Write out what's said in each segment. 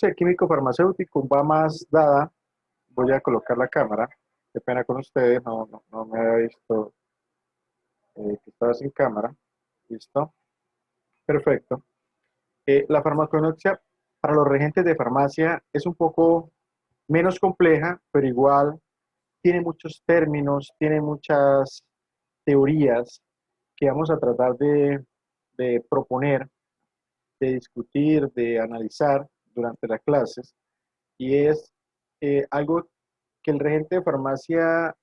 Sí, químico farmacéutico va más dada. Voy a colocar la cámara. Qué pena con ustedes, no me había visto que estaba sin cámara. Listo. Perfecto. La farmaconoxia para los regentes de farmacia es un poco menos compleja, pero igual tiene muchos términos, tiene muchas teorías que vamos a tratar de proponer, de discutir, de analizar durante las clases. Y es algo que el regente de farmacia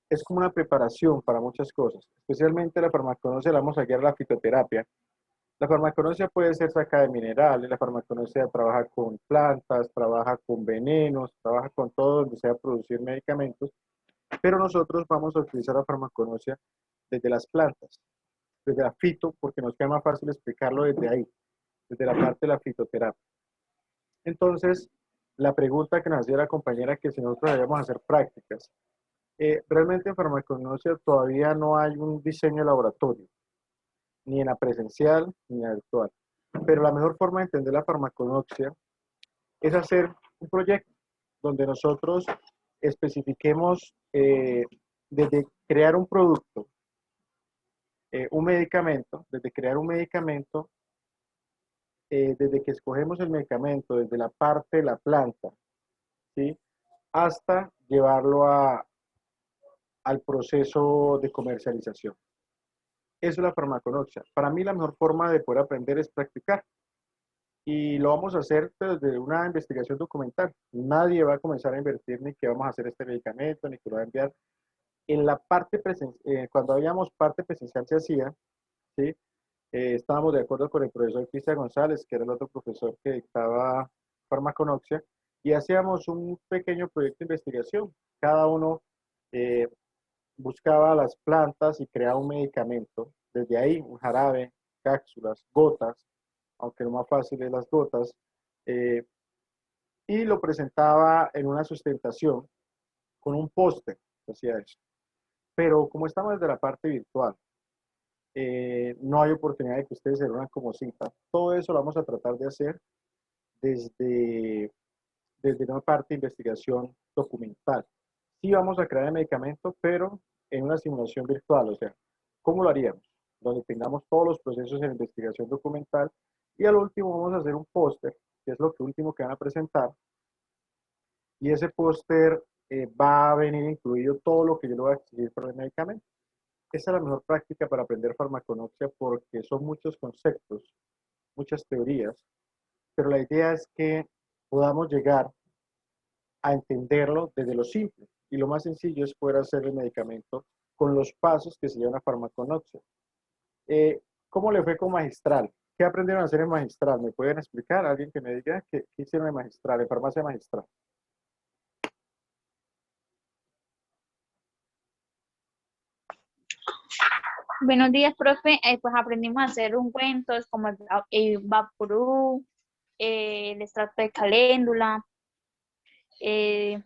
es como una preparación para muchas cosas, especialmente la farmaconosia, la vamos a guiar a la fitoterapia. La farmaconosia puede ser sacada de minerales, la farmaconosia trabaja con plantas, trabaja con venenos, trabaja con todo donde sea producir medicamentos, pero nosotros vamos a utilizar la farmaconosia desde las plantas, desde la fito, porque nos queda más fácil explicarlo desde ahí, desde la parte de la fitoterapia. Entonces, la pregunta que nos hacía la compañera que si nosotros debemos hacer prácticas, realmente en farmacognosia todavía no hay un diseño de laboratorio, ni en la presencial ni en la virtual. Pero la mejor forma de entender la farmacognosia es hacer un proyecto donde nosotros especifiquemos desde crear un producto, un medicamento, desde crear un medicamento, desde que escogemos el medicamento, desde la parte de la planta, ¿sí? Hasta llevarlo al proceso de comercialización. Eso es la farmaconoxia. Para mí la mejor forma de poder aprender es practicar. Y lo vamos a hacer desde una investigación documental. Nadie va a comenzar a invertir ni que vamos a hacer este medicamento, ni que lo va a enviar. En la parte cuando habíamos parte presencial se hacía, ¿sí? Estábamos de acuerdo con el profesor Cristian González, que era el otro profesor que dictaba farmaconoxia, y hacíamos un pequeño proyecto de investigación. Cada uno eh, buscaba las plantas y creaba un medicamento. Desde ahí, un jarabe, cápsulas, gotas, aunque lo más fácil es las gotas, eh, y lo presentaba en una sustentación con un póster, hacía eso. Pero como estamos desde la parte virtual, no hay oportunidad de que ustedes se reúnan como cita. Todo eso lo vamos a tratar de hacer desde, desde una parte de investigación documental. Sí vamos a crear el medicamento, pero en una simulación virtual, o sea, ¿cómo lo haríamos? Donde tengamos todos los procesos en investigación documental y al último vamos a hacer un póster, que es lo que último que van a presentar, y ese póster va a venir incluido todo lo que yo le voy a exigir para el medicamento. Esa es la mejor práctica para aprender farmaconoxia porque son muchos conceptos, muchas teorías, pero la idea es que podamos llegar a entenderlo desde lo simple. Y lo más sencillo es poder hacer el medicamento con los pasos que se llama farmaconoxia. ¿Cómo le fue con magistral? ¿Qué aprendieron a hacer en magistral? ¿Me pueden explicar? ¿Alguien que me diga qué hicieron en magistral, en farmacia magistral? Buenos días, profe. Pues aprendimos a hacer ungüentos como el Vaporú, el extracto de caléndula, eh,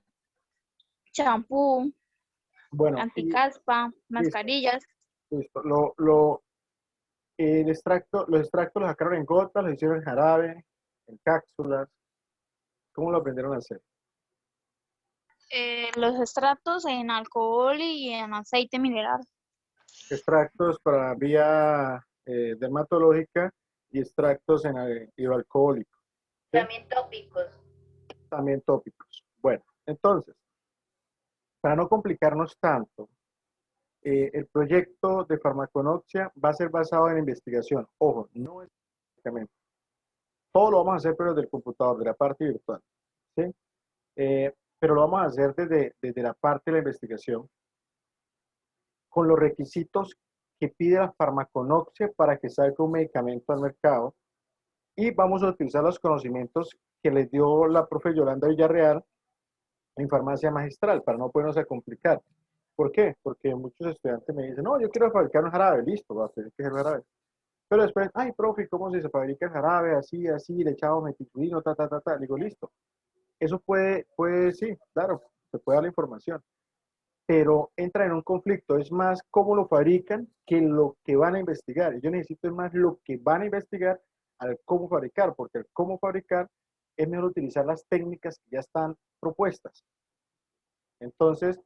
champú, Bueno, y anticaspa, listo, mascarillas. listo. Los extractos los sacaron en gotas, los hicieron en jarabe, en cápsulas. ¿Cómo lo aprendieron a hacer? Los extractos en alcohol y en aceite mineral. Extractos para vía dermatológica y extractos en hidroalcohólico, ¿sí? También tópicos. También tópicos. Bueno, entonces, para no complicarnos tanto, el proyecto de farmaconoxia va a ser basado en investigación. Ojo, no es medicamento. Todo lo vamos a hacer pero desde el computador, de la parte virtual, ¿sí? Pero lo vamos a hacer desde la parte de la investigación con los requisitos que pide la farmaconoxia para que salga un medicamento al mercado y vamos a utilizar los conocimientos que les dio la profe Yolanda Villarreal en farmacia magistral para no ponernos a complicar. ¿Por qué? Porque muchos estudiantes me dicen, no, yo quiero fabricar un jarabe, listo, va a tener que ser jarabe. Pero después, ay, profe, ¿cómo se fabrica el jarabe? Así, así, le echamos meticilino, ta, ta, ta, ta. Digo, listo. Eso sí, claro, se puede dar la información, pero entra en un conflicto. Es más cómo lo fabrican que lo que van a investigar. Y yo necesito es más lo que van a investigar al cómo fabricar, porque el cómo fabricar es mejor utilizar las técnicas que ya están propuestas. Entonces,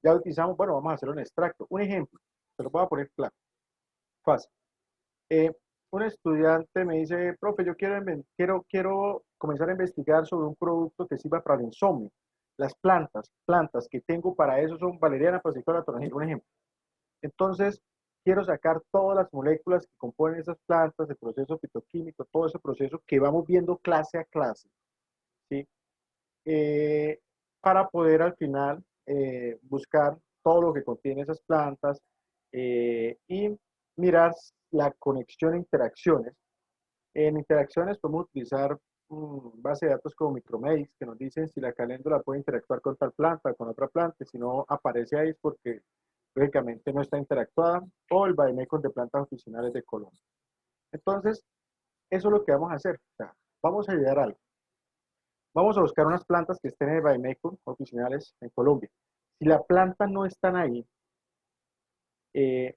ya utilizamos, bueno, vamos a hacer un extracto. Un ejemplo, se lo voy a poner claro, fácil. Eh, un estudiante me dice, profe, yo quiero comenzar a investigar sobre un producto que sirva para el insomnio. Las plantas que tengo para eso son valeriana, pasiflora, toronjil, un ejemplo. Entonces, quiero sacar todas las moléculas que componen esas plantas, el proceso fitoquímico, todo ese proceso que vamos viendo clase a clase, ¿sí? Eh, para poder al final buscar todo lo que contiene esas plantas y mirar la conexión e interacciones. En interacciones podemos utilizar base de datos como Micromedics que nos dicen si la caléndula puede interactuar con tal planta, con otra planta, si no aparece ahí es porque lógicamente no está interactuada, o el Bademecum de plantas oficinales de Colombia. Entonces, eso es lo que vamos a hacer. O sea, vamos a ayudar a algo. Vamos a buscar unas plantas que estén en el Bademecum oficinales en Colombia. Si la planta no están ahí eh,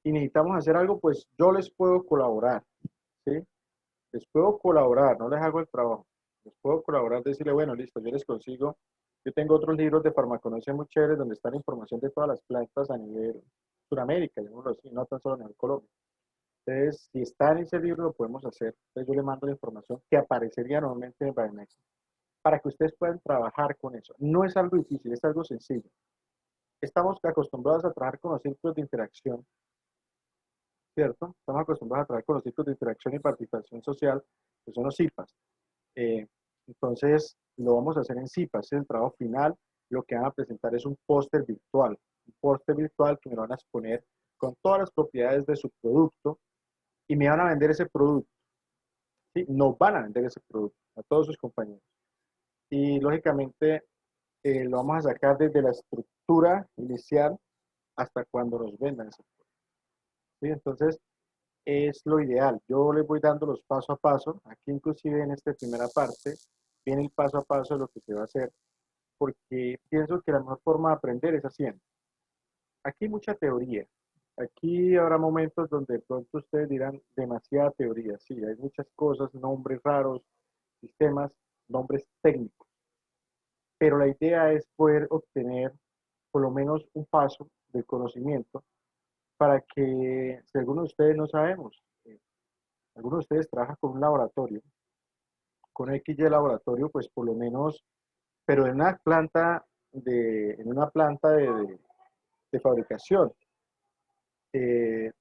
y necesitamos hacer algo, pues yo les puedo colaborar, ¿sí? Les puedo colaborar, no les hago el trabajo. Les puedo colaborar, decirle, bueno, listo, yo les consigo. Yo tengo otros libros de farmaconocia muy chéveres donde está la información de todas las plantas a nivel Sudamérica, llamémoslo así, no tan solo a nivel Colombia. Entonces, si está en ese libro, lo podemos hacer. Entonces, yo le mando la información que aparecería normalmente en el Biomex para que ustedes puedan trabajar con eso. No es algo difícil, es algo sencillo. Estamos acostumbrados a trabajar con los círculos de interacción, ¿cierto? Estamos acostumbrados a trabajar con los círculos de interacción y participación social, que son los CIPAS. Eh, entonces, lo vamos a hacer en CIPAS, es el trabajo final. Lo que van a presentar es un póster virtual que me lo van a exponer con todas las propiedades de su producto y me van a vender ese producto, ¿sí? Nos van a vender ese producto a todos sus compañeros. Y lógicamente lo vamos a sacar desde la estructura inicial hasta cuando nos vendan ese producto, ¿sí? Entonces, es lo ideal. Yo les voy dando los paso a paso. Aquí inclusive en esta primera parte viene el paso a paso de lo que se va a hacer, porque pienso que la mejor forma de aprender es haciendo. Aquí hay mucha teoría. Aquí habrá momentos donde de pronto ustedes dirán demasiada teoría. Sí, hay muchas cosas, nombres raros, sistemas, nombres técnicos. Pero la idea es poder obtener por lo menos un paso del conocimiento para que, si algunos de ustedes no sabemos, algunos de ustedes trabajan con un laboratorio, con X y laboratorio, pues por lo menos, pero en una planta de fabricación,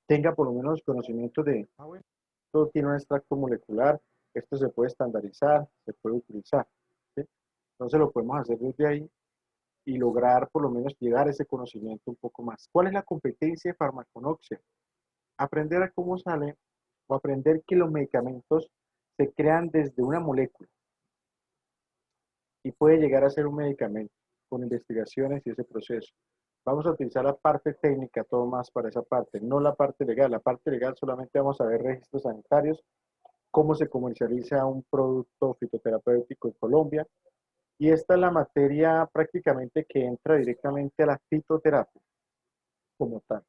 tenga por lo menos conocimiento de, bueno, esto tiene un extracto molecular, esto se puede estandarizar, se puede utilizar, ¿sí? Entonces lo podemos hacer desde ahí y lograr por lo menos llegar a ese conocimiento un poco más. ¿Cuál es la competencia de farmaconoxia? Aprender a cómo sale o aprender que los medicamentos se crean desde una molécula y puede llegar a ser un medicamento con investigaciones y ese proceso. Vamos a utilizar la parte técnica, todo más para esa parte, no la parte legal. La parte legal solamente vamos a ver registros sanitarios, cómo se comercializa un producto fitoterapéutico en Colombia. Y esta es la materia prácticamente que entra directamente a la fitoterapia como tal.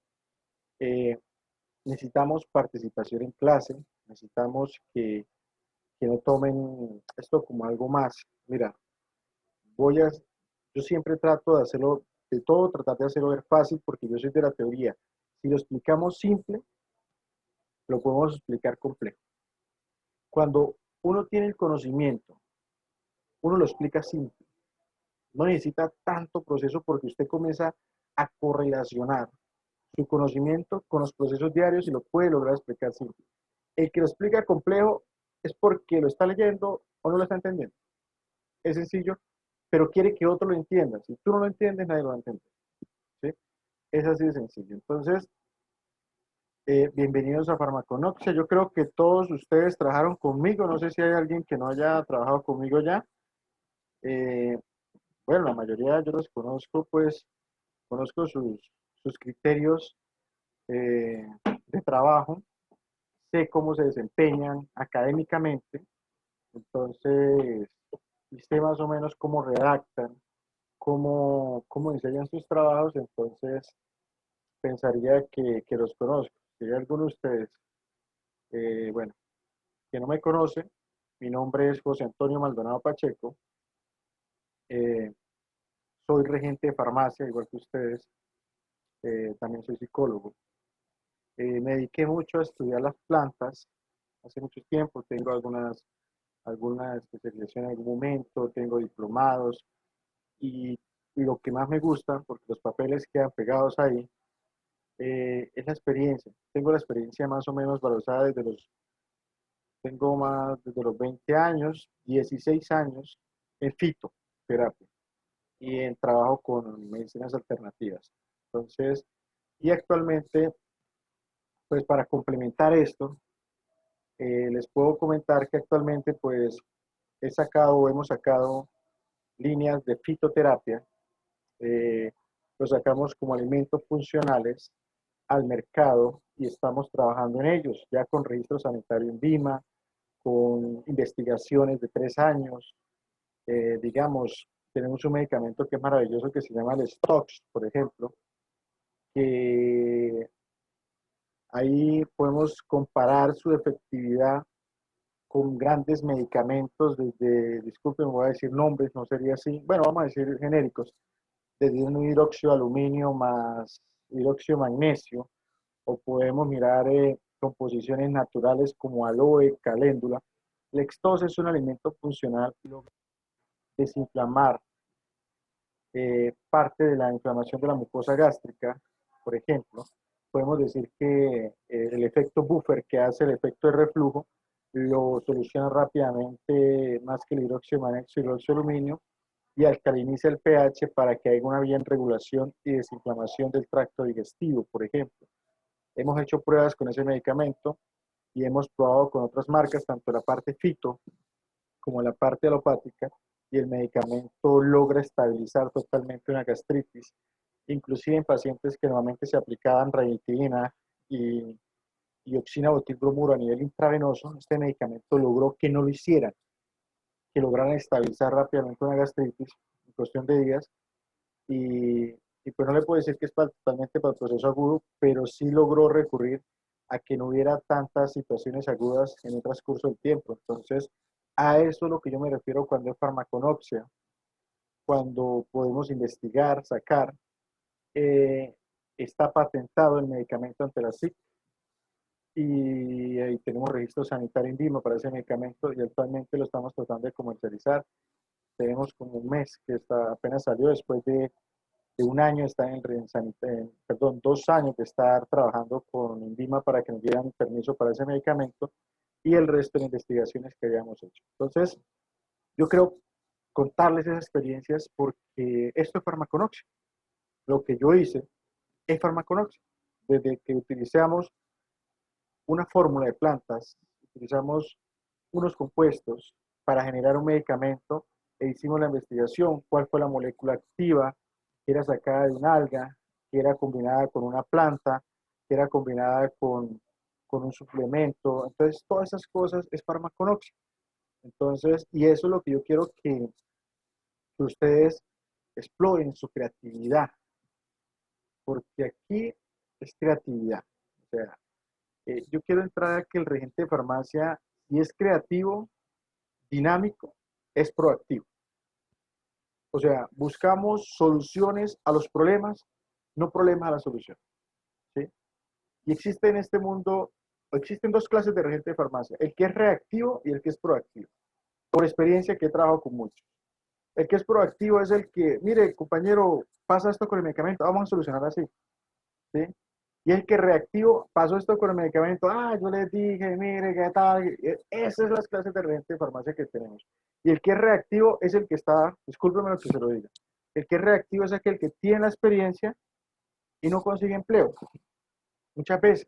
Eh, necesitamos participación en clase, necesitamos que no tomen esto como algo más. Mira, voy a, yo siempre trato de hacerlo, de todo tratar de hacerlo ver fácil porque yo soy de la teoría. Si lo explicamos simple, lo podemos explicar complejo. Cuando uno tiene el conocimiento, uno lo explica simple. No necesita tanto proceso porque usted comienza a correlacionar su conocimiento con los procesos diarios y lo puede lograr explicar simple. El que lo explica complejo es porque lo está leyendo o no lo está entendiendo. Es sencillo, pero quiere que otro lo entienda. Si tú no lo entiendes, nadie lo va a entender, ¿sí? Es así de sencillo. Entonces, bienvenidos a Farmaconoxia. Yo creo que todos ustedes trabajaron conmigo. No sé si hay alguien que no haya trabajado conmigo ya. Eh, bueno, la mayoría yo los conozco, pues conozco sus criterios de trabajo, sé cómo se desempeñan académicamente, entonces sé más o menos cómo redactan, cómo enseñan sus trabajos, entonces pensaría que los conozco. Si hay alguno de ustedes, bueno, que no me conoce, Mi nombre es José Antonio Maldonado Pacheco. eh, Soy regente de farmacia, igual que ustedes. También soy psicólogo. Me dediqué mucho a estudiar las plantas hace mucho tiempo. Tengo alguna especialización en algún momento, tengo diplomados y lo que más me gusta, porque los papeles quedan pegados ahí, es la experiencia. Tengo la experiencia más o menos valorizada tengo más desde los 20 años, 16 años en fitoterapia y en trabajo con medicinas alternativas. Entonces, y actualmente, pues para complementar esto, les puedo comentar que actualmente pues hemos sacado líneas de fitoterapia, eh, los sacamos como alimentos funcionales al mercado y estamos trabajando en ellos, ya con registro sanitario en Vima, con investigaciones de 3 años. Digamos, tenemos un medicamento que es maravilloso que se llama el Stox, por ejemplo, que ahí podemos comparar su efectividad con grandes medicamentos desde, disculpen, voy a decir nombres, no sería así, bueno, vamos a decir genéricos, desde un hidróxido de aluminio más hidróxido de magnesio, o podemos mirar composiciones naturales como aloe, caléndula. El Extos es un alimento funcional que logra desinflamar parte de la inflamación de la mucosa gástrica, por ejemplo. Podemos decir que el efecto buffer que hace el efecto de reflujo lo soluciona rápidamente más que el hidróxido de magnesio y el hidróxido de aluminio y alcaliniza el pH para que haya una bien regulación y desinflamación del tracto digestivo, por ejemplo. Hemos hecho pruebas con ese medicamento y hemos probado con otras marcas, tanto la parte fito como la parte alopática, y el medicamento logra estabilizar totalmente una gastritis, inclusive en pacientes que normalmente se aplicaban ranitidina y, y oxinabotilbromuro a nivel intravenoso, este medicamento logró que no lo hicieran, que lograran estabilizar rápidamente una gastritis en cuestión de días y, y pues no le puedo decir que es totalmente para el proceso agudo, pero sí logró recurrir a que no hubiera tantas situaciones agudas en el transcurso del tiempo. Entonces, a eso es lo que yo me refiero cuando es farmaconoxia, cuando podemos investigar, sacar. eh, Está patentado el medicamento ante la SIC y tenemos registro sanitario en Vima para ese medicamento y actualmente lo estamos tratando de comercializar. Tenemos como un mes que apenas salió después de un año está perdón, 2 años de estar trabajando con INVIMA para que nos dieran permiso para ese medicamento y el resto de investigaciones que habíamos hecho. Entonces, yo creo contarles esas experiencias porque esto es farmaconoxia. Lo que yo hice es farmaconoxia. Desde que utilizamos una fórmula de plantas, utilizamos unos compuestos para generar un medicamento e hicimos la investigación, cuál fue la molécula activa, que era sacada de un alga, que era combinada con una planta, que era combinada con un suplemento. Entonces, todas esas cosas es farmaconoxia. Entonces, y eso es lo que yo quiero que ustedes exploren su creatividad, porque aquí es creatividad. O sea, yo quiero entrar a que el regente de farmacia, si es creativo, dinámico, es proactivo. O sea, buscamos soluciones a los problemas, no problemas a la solución. ¿Sí? Y existe en este mundo, existen dos clases de regente de farmacia, el que es reactivo y el que es proactivo. Por experiencia que he trabajado con muchos. El que es proactivo es el que, mire, compañero, pasa esto con el medicamento, vamos a solucionar así. ¿Sí? Y el que reactivo, pasó esto con el medicamento, yo les dije, mire, qué tal. Esas son las clases de regente de farmacia que tenemos. Y el que es reactivo es el que está, discúlpeme lo que se lo diga, el que es reactivo es aquel que tiene la experiencia y no consigue empleo, muchas veces,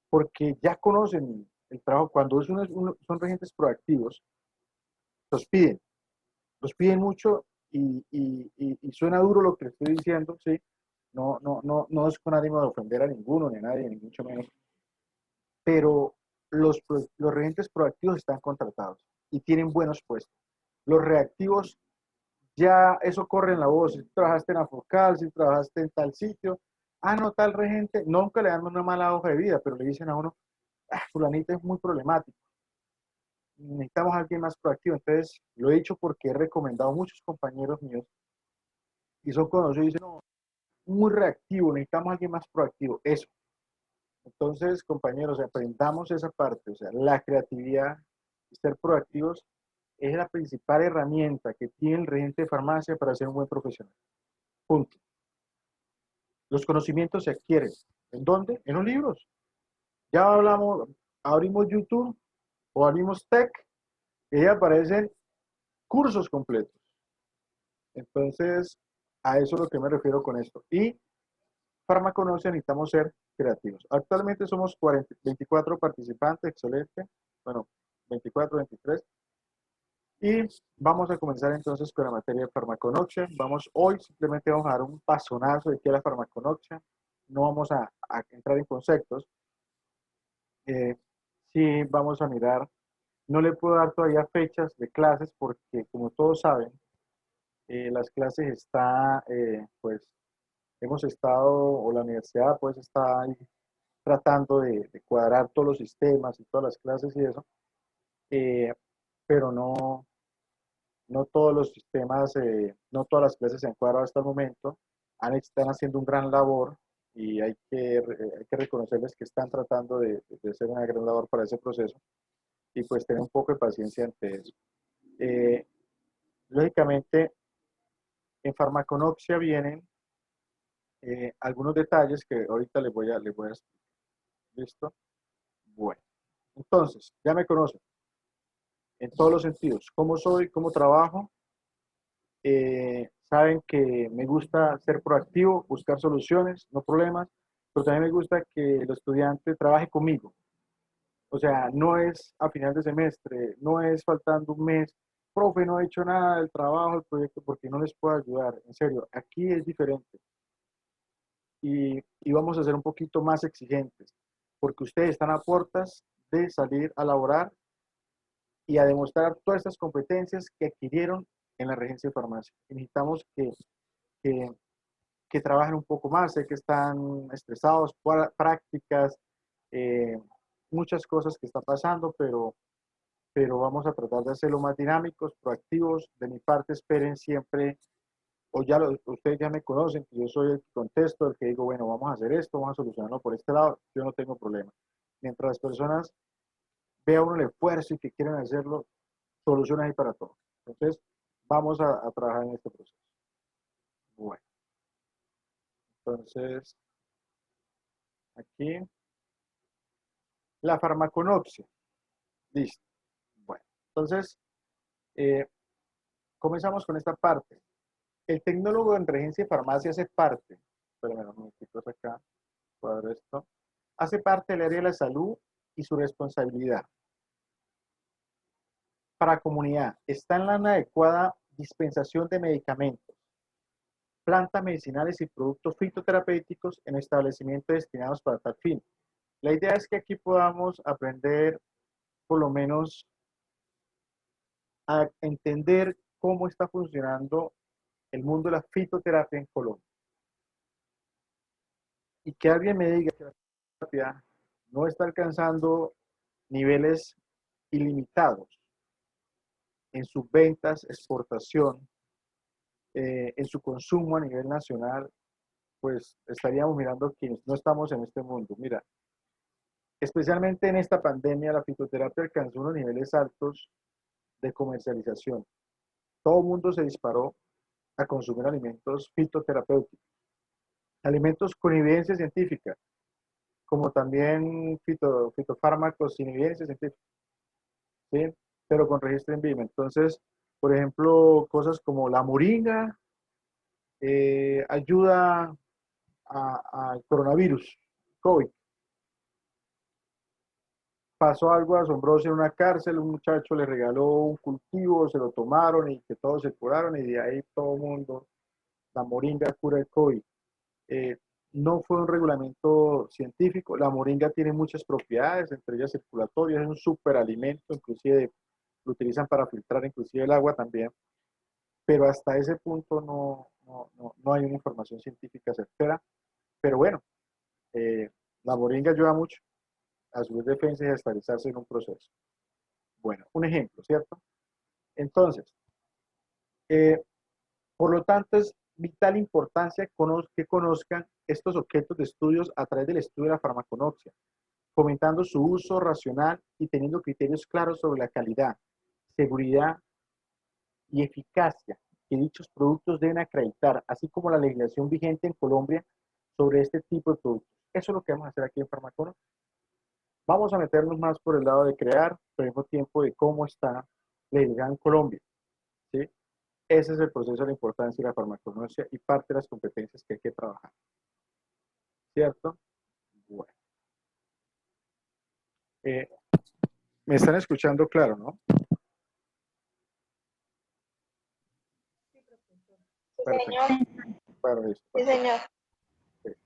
porque ya conocen el trabajo. Cuando son regentes proactivos, los piden, los piden mucho y suena duro lo que estoy diciendo, ¿sí? No es con ánimo de ofender a ninguno, ni a nadie, ni mucho menos, pero los regentes proactivos están contratados y tienen buenos puestos. Los reactivos, ya eso corre en la voz. Si trabajaste en Afocal, si trabajaste en tal sitio, no, tal regente, nunca le dan una mala hoja de vida, pero le dicen a uno, fulanito es muy problemático. necesitamos a alguien más proactivo. Entonces, lo he dicho porque he recomendado a muchos compañeros míos y son conocidos y dicen, no, muy reactivo, necesitamos a alguien más proactivo. Eso. Entonces, compañeros, aprendamos esa parte, o sea, la creatividad y ser proactivos es la principal herramienta que tiene el regente de farmacia para ser un buen profesional. Punto. Los conocimientos se adquieren. ¿En dónde? En los libros. Ya hablamos, abrimos YouTube o abrimos Tech y ahí aparecen cursos completos. Entonces, a eso es lo que me refiero con esto. Y farmaconocia necesitamos ser creativos. Actualmente somos 24 participantes, excelente. Bueno, 24, 23. Y vamos a comenzar entonces con la materia de farmaconoxia. Hoy simplemente vamos a dar un pasonazo de qué es la farmaconoxia. No vamos a entrar en conceptos. Sí, vamos a mirar. No le puedo dar todavía fechas de clases porque, como todos saben, las clases pues, hemos estado, o la universidad pues está ahí tratando de cuadrar todos los sistemas y todas las clases y eso, eh, pero no todos los sistemas, no todas las clases se han cuadrado hasta el momento. Están haciendo un gran labor y hay que reconocerles que están tratando de hacer una gran labor para ese proceso y pues tener un poco de paciencia ante eso. Eh, Lógicamente, en farmaconoxia vienen algunos detalles que ahorita les voy a explicar. ¿Listo? Bueno, entonces, ya me conocen en todos los sentidos. ¿Cómo soy? ¿Cómo trabajo? Saben que me gusta ser proactivo, buscar soluciones, no problemas, pero también me gusta que el estudiante trabaje conmigo. O sea, no es a final de semestre, no es faltando un mes, profe, no he hecho nada del trabajo, del proyecto, porque no les puedo ayudar. En serio, aquí es diferente. Y vamos a ser un poquito más exigentes, porque ustedes están a puertas de salir a laborar y a demostrar todas estas competencias que adquirieron en la regencia de farmacia. Y necesitamos que, que trabajen un poco más, sé que están estresados, prácticas, eh, muchas cosas que están pasando, pero vamos a tratar de hacerlo más dinámicos, proactivos. De mi parte, esperen siempre, ustedes ya me conocen, que yo soy el que contesto, el que digo, bueno, vamos a hacer esto, vamos a solucionarlo por este lado, yo no tengo problema. Mientras las personas vean uno el esfuerzo y que quieren hacerlo, soluciones hay para todo. Entonces, vamos a trabajar en este proceso. Bueno, entonces, aquí, la farmaconopsia. Listo. Bueno, entonces, eh, comenzamos con esta parte. El tecnólogo en regencia y farmacia hace parte, espérame un momentito acá, cuadro esto, hace parte del área de la salud y su responsabilidad para la comunidad. Está en la adecuada dispensación de medicamentos, plantas medicinales y productos fitoterapéuticos en establecimientos destinados para tal fin. La idea es que aquí podamos aprender por lo menos a entender cómo está funcionando el mundo de la fitoterapia en Colombia. Y que alguien me diga que la fitoterapia no está alcanzando niveles ilimitados en sus ventas, exportación, en su consumo a nivel nacional, pues estaríamos mirando quienes no estamos en este mundo. Mira, especialmente en esta pandemia, la fitoterapia alcanzó unos niveles altos de comercialización. Todo el mundo se disparó a consumir alimentos fitoterapéuticos, alimentos con evidencia científica, como también fitofármacos sin evidencia científica, ¿sí? Pero con registro en vivo. Entonces, por ejemplo, cosas como la moringa ayuda al coronavirus, COVID. Pasó algo asombroso en una cárcel, un muchacho le regaló un cultivo, se lo tomaron y que todos se curaron y de ahí todo el mundo, la moringa cura el COVID. Eh, no fue un reglamento científico, la moringa tiene muchas propiedades, entre ellas circulatorias, es un superalimento, inclusive lo utilizan para filtrar inclusive el agua también, pero hasta ese punto no hay una información científica certera, pero bueno, la moringa ayuda mucho a subir defensa y a estabilizarse en un proceso. Bueno, un ejemplo, ¿cierto? Entonces, eh, por lo tanto, es vital importancia que conozcan estos objetos de estudios a través del estudio de la farmaconoxia, fomentando su uso racional y teniendo criterios claros sobre la calidad, seguridad y eficacia que dichos productos deben acreditar, así como la legislación vigente en Colombia sobre este tipo de productos. Eso es lo que vamos a hacer aquí en Farmaconoxia. Vamos a meternos más por el lado de crear, pero al mismo tiempo de cómo está legislada en Colombia, ¿sí? Ese es el proceso de la importancia de la farmaconoxia y parte de las competencias que hay que trabajar, ¿cierto? Bueno, eh, me están escuchando claro, ¿no? Sí, Perfecto, señor. para esto. Sí, señor.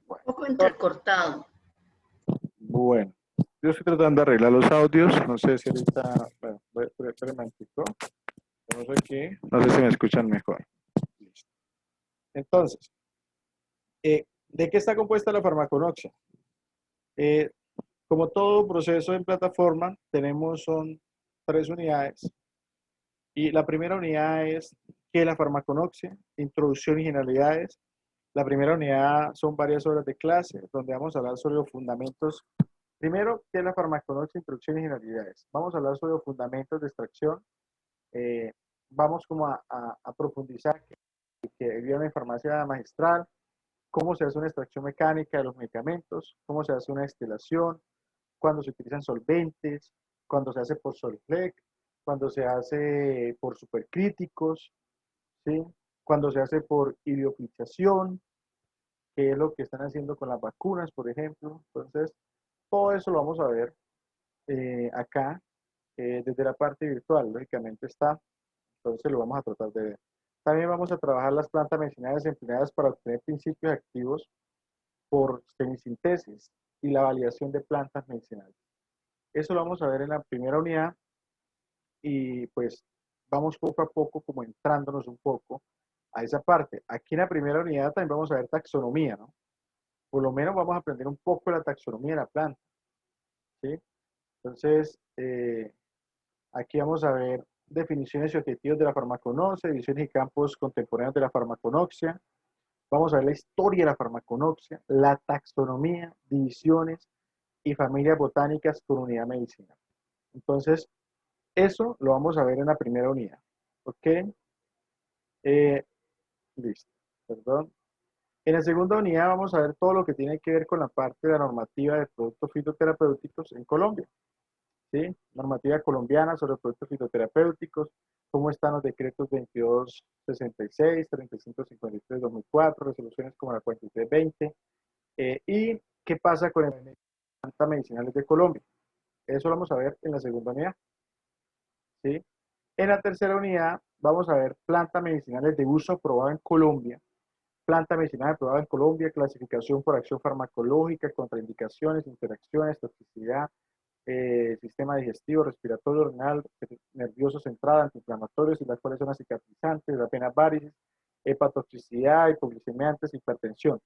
Bueno, Un poco entrecortado. bueno, yo estoy tratando de arreglar los audios, no sé si ahorita, bueno, espérame un momentico, no sé aquí, no sé si me escuchan mejor. Listo. Entonces, ¿de qué está compuesta la farmaconoxia? Eh, Como todo proceso en plataforma, son 3 unidades. Y la primera unidad es ¿qué es la farmaconoxia? Introducción y generalidades. La primera unidad son varias horas de clase, donde vamos a hablar sobre los fundamentos. Primero, ¿qué es la farmaconoxia? Introducción y generalidades. Vamos a hablar sobre los fundamentos de extracción. Eh, Vamos como a profundizar que viene en farmacia magistral, cómo se hace una extracción mecánica de los medicamentos, cómo se hace una destilación, cuando se utilizan solventes, cuando se hace por Solflec, cuando se hace por supercríticos, ¿sí? Cuando se hace por idiofiltración, que es lo que están haciendo con las vacunas, por ejemplo. Entonces, todo eso lo vamos a ver acá desde la parte virtual, lógicamente está, entonces lo vamos a tratar de ver. También vamos a trabajar las plantas medicinales empleadas para obtener principios activos por semisintesis y la validación de plantas medicinales. Eso lo vamos a ver en la primera unidad y pues vamos poco a poco como entrándonos un poco a esa parte. Aquí en la primera unidad también vamos a ver taxonomía, ¿no? Por lo menos vamos a aprender un poco de la taxonomía de la planta, ¿sí? Entonces, aquí vamos a ver definiciones y objetivos de la farmaconoxia, divisiones y campos contemporáneos de la farmaconoxia. Vamos a ver la historia de la farmaconoxia, la taxonomía, divisiones y familias botánicas por unidad medicinal. Entonces, eso lo vamos a ver en la primera unidad. ¿Ok? Eh, Listo. Perdón. En la segunda unidad vamos a ver todo lo que tiene que ver con la parte de la normativa de productos fitoterapéuticos en Colombia. ¿Sí? Normativa colombiana sobre productos fitoterapéuticos, cómo están los decretos 2266, 3553 2004, resoluciones como la 4320, y qué pasa con el plantas medicinales de Colombia. Eso lo vamos a ver en la segunda unidad. ¿Sí? En la tercera unidad vamos a ver plantas medicinales de uso aprobado en Colombia, planta medicinal aprobada en Colombia, clasificación por acción farmacológica, contraindicaciones, interacciones, toxicidad, sistema digestivo, respiratorio, renal, nervioso central, antiinflamatorios y las cuales son las cicatrizantes, la pena varices, hepatotoxicidad, hipoglicemiantes, hipertensión.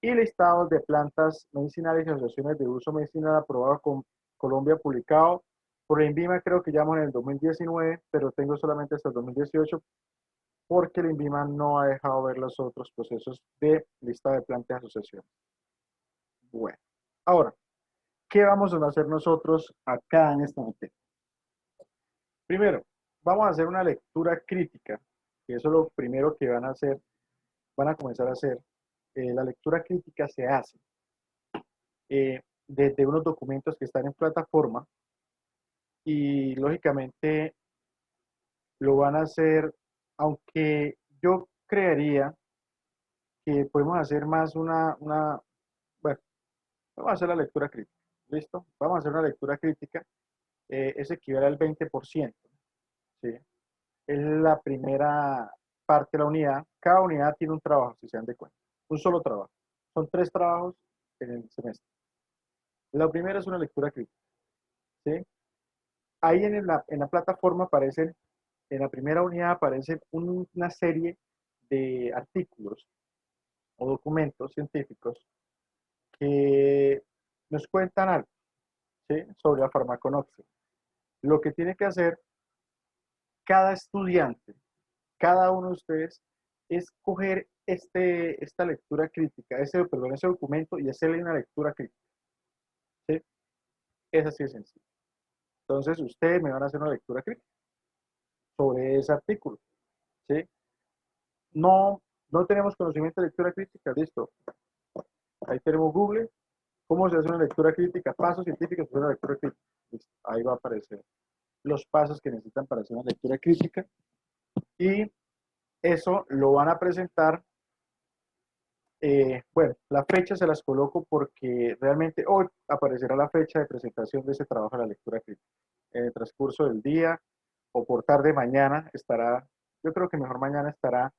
Y listados de plantas medicinales y asociaciones de uso medicinal aprobados con Colombia publicado por el INVIMA, creo que ya en el 2019, pero tengo solamente hasta el 2018 porque el INVIMA no ha dejado ver los otros procesos de lista de plantas y asociaciones. Bueno, ahora, ¿qué vamos a hacer nosotros acá en esta materia? Primero, vamos a hacer una lectura crítica, que eso es lo primero que van a hacer, van a comenzar a hacer. La lectura crítica se hace desde unos documentos que están en plataforma y lógicamente lo van a hacer, aunque yo creería que podemos hacer más bueno, vamos a hacer la lectura crítica, ¿listo? Vamos a hacer una lectura crítica, eso equivale al 20%, ¿sí? Es la primera parte de la unidad. Cada unidad tiene un trabajo, si se dan de cuenta. Un solo trabajo. Son 3 trabajos en el semestre. La primera es una lectura crítica, ¿sí? Ahí en la plataforma aparecen, en la primera unidad aparecen una serie de artículos o documentos científicos que nos cuentan algo, ¿sí? Sobre la farmaconoxia. Lo que tiene que hacer cada estudiante, cada uno de ustedes, es coger esta lectura crítica, perdón, ese documento y hacerle una lectura crítica. ¿Sí? Es así de sencillo. Entonces, ustedes me van a hacer una lectura crítica sobre ese artículo. ¿Sí? No, no tenemos conocimiento de lectura crítica, listo. Ahí tenemos Google. ¿Cómo se hace una lectura crítica? Pasos científicos para una lectura crítica. Listo. Ahí va a aparecer los pasos que necesitan para hacer una lectura crítica. Y eso lo van a presentar. Bueno, la fecha se las coloco porque realmente hoy aparecerá la fecha de presentación de ese trabajo de la lectura crítica. En el transcurso del día o por tarde mañana estará, yo creo que mejor mañana estará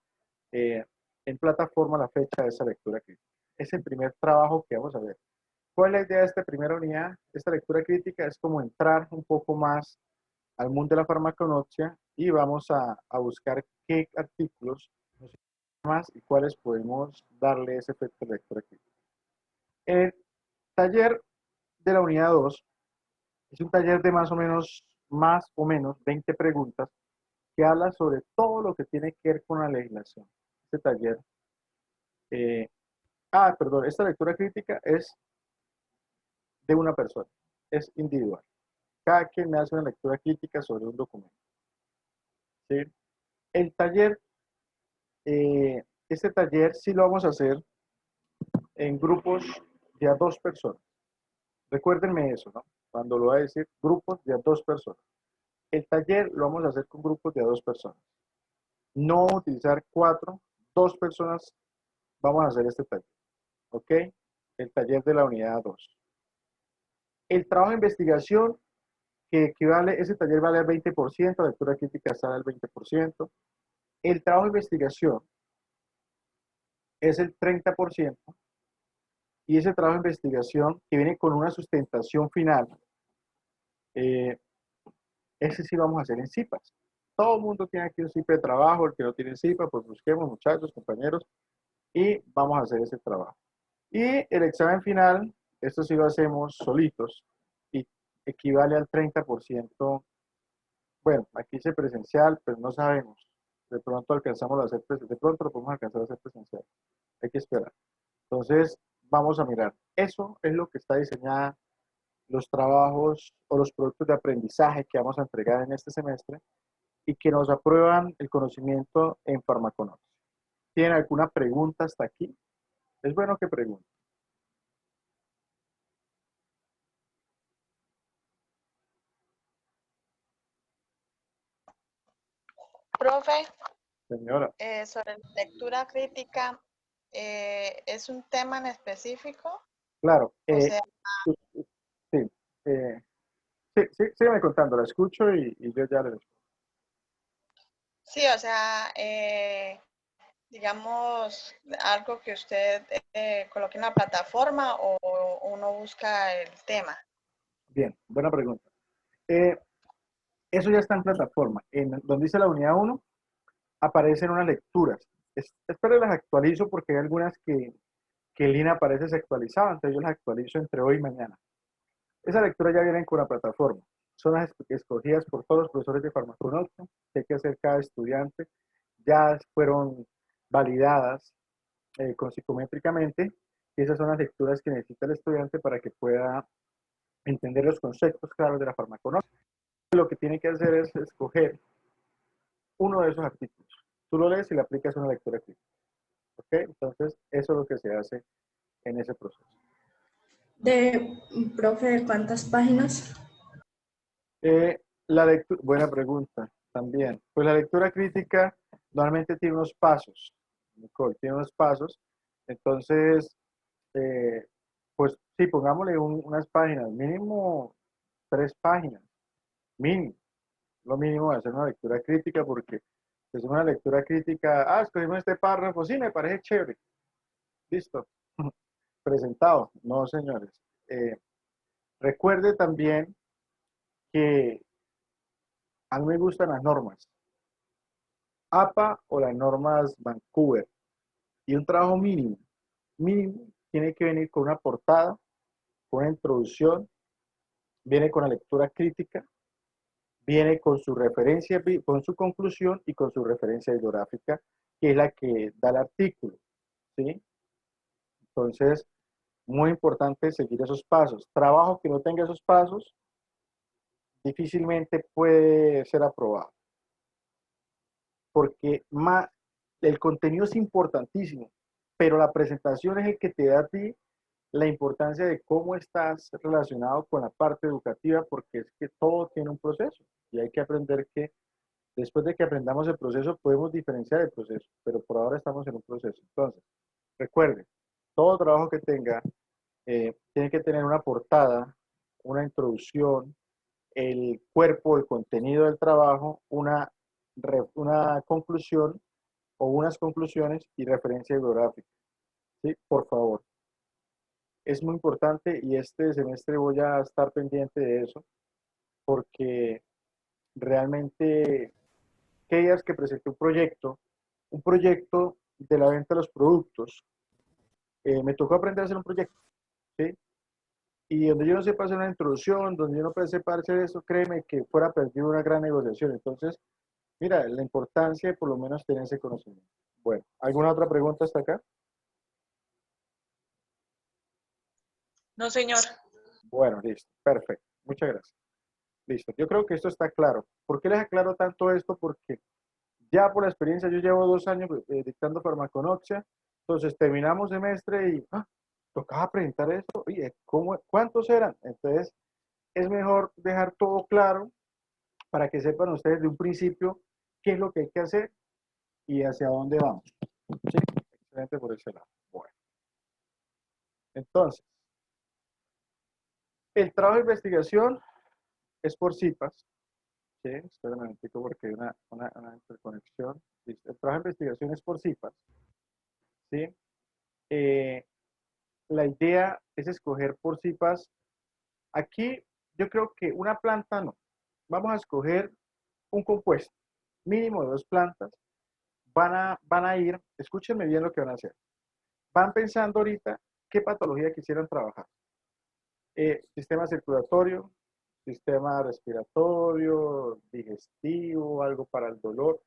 eh, en plataforma la fecha de esa lectura crítica. Es el primer trabajo que vamos a ver. ¿Cuál es la idea de esta primera unidad? Esta lectura crítica es como entrar un poco más al mundo de la farmaconoxia y vamos a buscar qué artículos nos más y cuáles podemos darle ese efecto de lectura crítica. El taller de la unidad 2 es un taller de más o menos 20 preguntas que habla sobre todo lo que tiene que ver con la legislación. Este taller, eh, perdón, esta lectura crítica es de una persona, es individual. Cada quien me hace una lectura crítica sobre un documento. ¿Sí? El taller, este taller sí lo vamos a hacer en grupos de a 2 personas. Recuérdenme eso, ¿no? Cuando lo voy a decir, grupos de a 2 personas. El taller lo vamos a hacer con grupos de a 2 personas. No utilizar 4, 2 personas vamos a hacer este taller. ¿Ok? El taller de la unidad 2. El trabajo de investigación que equivale, ese taller vale al 20%, la lectura crítica sale al 20%. El trabajo de investigación es el 30% y ese trabajo de investigación que viene con una sustentación final, eh, ese sí lo vamos a hacer en CIPAS. Todo el mundo tiene aquí un CIPA de trabajo, el que no tiene CIPA, pues busquemos muchachos, compañeros, y vamos a hacer ese trabajo. Y el examen final, esto sí lo hacemos solitos y equivale al 30%. Bueno, aquí dice presencial, pero no sabemos. De pronto alcanzamos a hacer, de pronto lo podemos alcanzar a hacer presencial. Hay que esperar. Entonces, vamos a mirar. Eso es lo que está diseñada, los trabajos o los productos de aprendizaje que vamos a entregar en este semestre y que nos aprueban el conocimiento en farmaconomía. ¿Tienen alguna pregunta hasta aquí? Es bueno que pregunten. Profe, Señora, sobre la lectura crítica, ¿es un tema en específico? claro. O sea, Sí, eh, sí, sígueme contando, la escucho y yo ya le respondo. sí, o sea, digamos, algo que usted coloque en la plataforma o uno busca el tema. Bien, buena pregunta. Eh, Eso ya está en plataforma. En donde dice la unidad 1, aparecen unas lecturas. Espero las actualizo porque hay algunas que el INA aparece desactualizada, entonces yo las actualizo entre hoy y mañana. Esa lectura ya viene con la plataforma. Son las escogidas por todos los profesores de farmaconomía que hay que hacer cada estudiante. Ya fueron validadas psicométricamente y esas son las lecturas que necesita el estudiante para que pueda entender los conceptos claros de la farmaconomía. Lo que tiene que hacer es escoger uno de esos artículos. Tú lo lees y le aplicas una lectura crítica. ¿Ok? Entonces, eso es lo que se hace en ese proceso. Profe, ¿de cuántas páginas? La lectura, buena pregunta también. Pues la lectura crítica normalmente tiene unos pasos, Nicole, tiene unos pasos. Entonces, eh, pues sí, pongámosle unas páginas, mínimo 3 páginas, mínimo. Lo mínimo de hacer una lectura crítica porque es una lectura crítica, escogimos este párrafo, sí, me parece chévere, listo, presentado. No, señores. Eh, Recuerde también que a mí me gustan las normas, APA o las normas Vancouver, y un trabajo mínimo, mínimo, tiene que venir con una portada, con una introducción, viene con la lectura crítica, viene con su referencia, con su conclusión y con su referencia bibliográfica, que es la que da el artículo, ¿sí? Entonces, muy importante seguir esos pasos. Trabajo que no tenga esos pasos difícilmente puede ser aprobado, porque el contenido es importantísimo, pero la presentación es el que te da a ti la importancia de cómo estás relacionado con la parte educativa, porque es que todo tiene un proceso y hay que aprender que después de que aprendamos el proceso podemos diferenciar el proceso, pero por ahora estamos en un proceso. Entonces, recuerden, todo trabajo que tenga tiene que tener una portada, una introducción, el cuerpo, el contenido del trabajo, una conclusión o unas conclusiones y referencia bibliográfica. ¿Sí? Por favor. Es muy importante y este semestre voy a estar pendiente de eso porque realmente, que días que presenté un proyecto de la venta de los productos, me tocó aprender a hacer un proyecto, ¿sí? Y donde yo no sepa hacer una introducción, donde yo no sepa hacer eso, créeme que fuera perdido una gran negociación. Entonces, mira, la importancia de por lo menos tener ese conocimiento. Bueno, ¿alguna otra pregunta hasta acá? No, señor. Bueno, listo, perfecto. Muchas gracias. Listo, yo creo que esto está claro. ¿Por qué les aclaro tanto esto? Porque ya por la experiencia, yo llevo 2 años dictando farmaconoxia, entonces terminamos semestre y tocaba presentar esto. Oye, ¿cuántos eran? Entonces, es mejor dejar todo claro para que sepan ustedes de un principio qué es lo que hay que hacer y hacia dónde vamos. ¿Sí? Excelente por ese lado. Bueno, entonces, el trabajo de investigación es por CIPAS. ¿Sí? Espera un momentico porque hay una interconexión. Listo. El trabajo de investigación es por CIPAS. ¿Sí? Eh, la idea es escoger por CIPAS. Aquí yo creo que una planta no. Vamos a escoger un compuesto, mínimo de 2 plantas. Van a ir, escúchenme bien lo que van a hacer. Van pensando ahorita qué patología quisieran trabajar. Sistema circulatorio, sistema respiratorio, digestivo, algo para el dolor.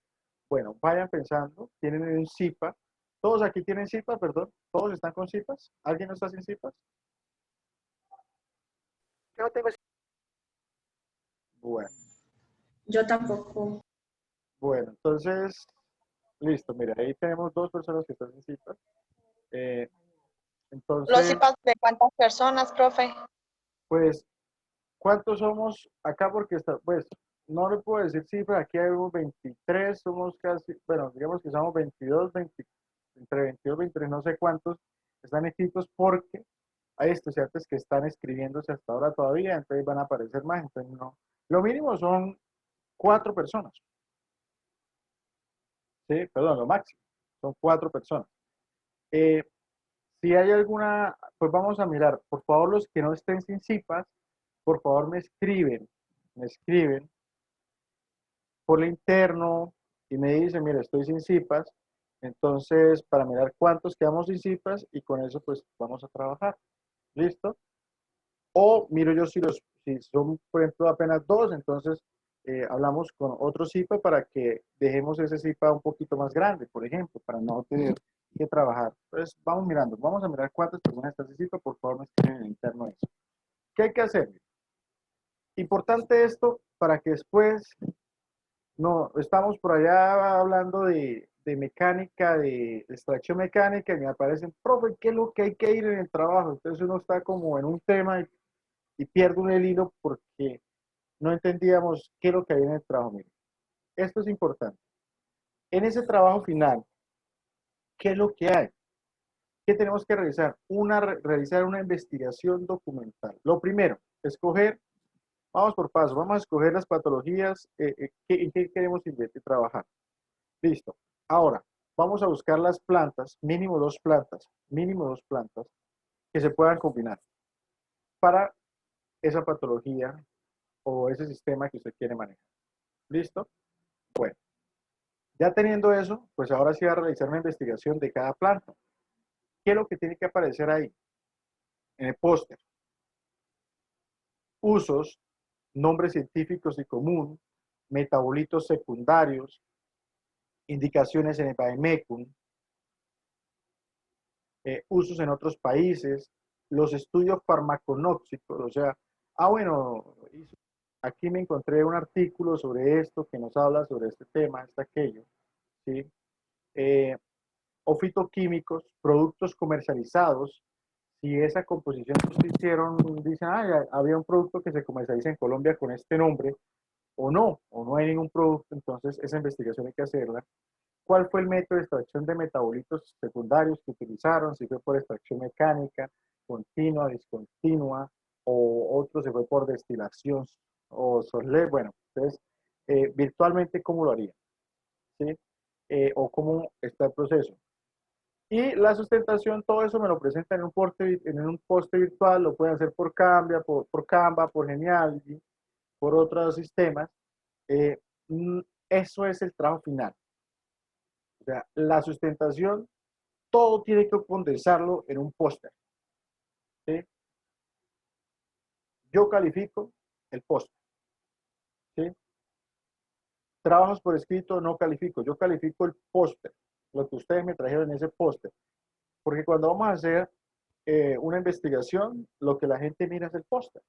Bueno, vayan pensando, tienen un CIPA. Todos aquí tienen CIPA, perdón. Todos están con CIPAs. ¿Alguien no está sin CIPAs? Yo no tengo. Bueno, Yo tampoco. bueno, entonces, listo. Mira, ahí tenemos 2 personas que están sin CIPAs. Eh, ¿Los entonces, IPAs de cuántas personas, profe? pues, ¿cuántos somos acá? Porque está, pues, no le puedo decir cifra, aquí hay unos 23, somos casi, bueno, digamos que somos 22, 20, entre 22 y 23, no sé cuántos están escritos porque hay estudiantes que están escribiéndose hasta ahora todavía, entonces van a aparecer más, entonces no. Lo mínimo son 4 personas, ¿sí? Perdón, lo máximo, son 4 personas. Eh, si hay alguna, pues vamos a mirar, por favor, los que no estén sin CIPAS, por favor me escriben por el interno y me dice, mira, estoy sin CIPAS, entonces para mirar cuántos quedamos sin CIPAS y con eso pues vamos a trabajar. ¿Listo? O miro yo si son, por ejemplo, apenas 2, entonces hablamos con otro CIPA para que dejemos ese CIPA un poquito más grande, por ejemplo, para no tener que trabajar. Entonces vamos mirando, vamos a mirar cuántas personas están sin CIPA, por favor me escriben en el interno eso. ¿Qué hay que hacer? Importante esto para que después no, estamos por allá hablando de mecánica, de extracción mecánica, y me aparecen, profe, ¿qué es lo que hay que ir en el trabajo? Entonces uno está como en un tema y pierde un el hilo porque no entendíamos qué es lo que hay en el trabajo. Mire, esto es importante. En ese trabajo final, ¿qué es lo que hay? ¿Qué tenemos que realizar? Realizar una investigación documental. Lo primero, escoger, vamos por paso, vamos a escoger las patologías en qué queremos trabajar. Listo. Ahora, vamos a buscar las plantas, mínimo 2 plantas, que se puedan combinar para esa patología o ese sistema que usted quiere manejar. ¿Listo? Bueno, ya teniendo eso, pues ahora sí va a realizar una investigación de cada planta. ¿Qué es lo que tiene que aparecer ahí? En el póster. Usos, nombres científicos y común, metabolitos secundarios, indicaciones en el Vademécum, usos en otros países, los estudios farmaconóxicos, o sea, bueno, aquí me encontré un artículo sobre esto que nos habla sobre este tema, aquello, ¿sí? O fitoquímicos, productos comercializados, si esa composición que ustedes hicieron, dicen, había un producto que se comercializa en Colombia con este nombre, o no hay ningún producto, entonces esa investigación hay que hacerla. ¿Cuál fue el método de extracción de metabolitos secundarios que utilizaron? Si fue por extracción mecánica, continua, discontinua, o otro se fue por destilación o solé. Bueno, entonces, virtualmente, ¿cómo lo haría? ¿Sí? O cómo está el proceso. Y la sustentación, todo eso me lo presenta en un poste virtual, lo pueden hacer por Canva, por Geniality, por otros sistemas. Eh, Eso es el trabajo final. O sea, la sustentación, todo tiene que condensarlo en un póster. ¿Sí? Yo califico el póster. ¿Sí? Trabajos por escrito no califico, yo califico el póster, lo que ustedes me trajeron en ese póster. Porque cuando vamos a hacer una investigación, lo que la gente mira es el póster.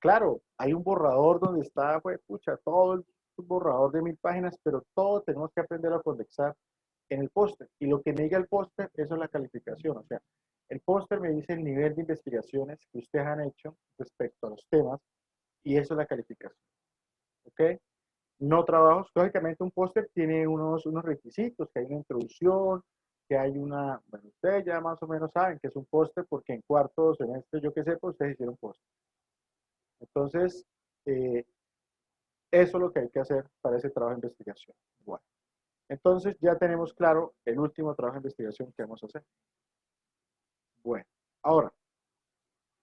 Claro, hay un borrador donde está, pues, pucha, todo el borrador de 1000 páginas, pero todo tenemos que aprender a condensar en el póster. Y lo que me diga el póster, eso es la calificación. O sea, el póster me dice el nivel de investigaciones que ustedes han hecho respecto a los temas y eso es la calificación. ¿Ok? No trabajos. Lógicamente un póster tiene unos requisitos, que hay una introducción, que hay una, bueno, ustedes ya más o menos saben que es un póster porque en cuarto semestre, yo qué sé, pues ustedes hicieron póster. Entonces, eso es lo que hay que hacer para ese trabajo de investigación. Bueno, entonces ya tenemos claro el último trabajo de investigación que vamos a hacer. Bueno, ahora,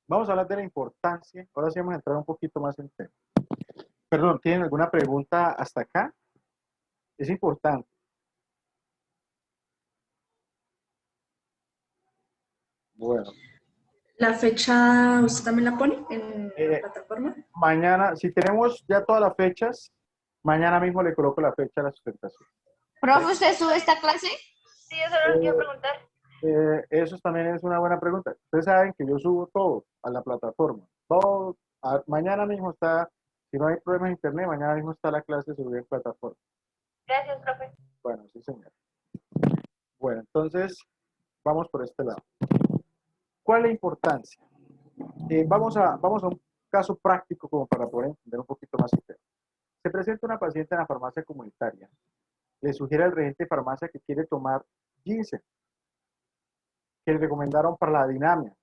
vamos a hablar de la importancia. Ahora sí vamos a entrar un poquito más en tema. Perdón, ¿tienen alguna pregunta hasta acá? Es importante. Bueno. ¿La fecha usted también la pone en la plataforma? Mañana, si tenemos ya todas las fechas, mañana mismo le coloco la fecha a la sustentación. Profe, ¿usted sube esta clase? Sí, eso es lo que quiero preguntar. Eso también es una buena pregunta. Ustedes saben que yo subo todo a la plataforma. Todo, mañana mismo está, si no hay problemas de internet, mañana mismo está la clase subida en plataforma. Gracias, profe. Bueno, sí, señor. Bueno, entonces, vamos por este lado. ¿Cuál es la importancia? Vamos a un caso práctico como para poder entender un poquito más el tema. Se presenta una paciente en la farmacia comunitaria. Le sugiere al regente de farmacia que quiere tomar ginseng, que le recomendaron para la dinamia.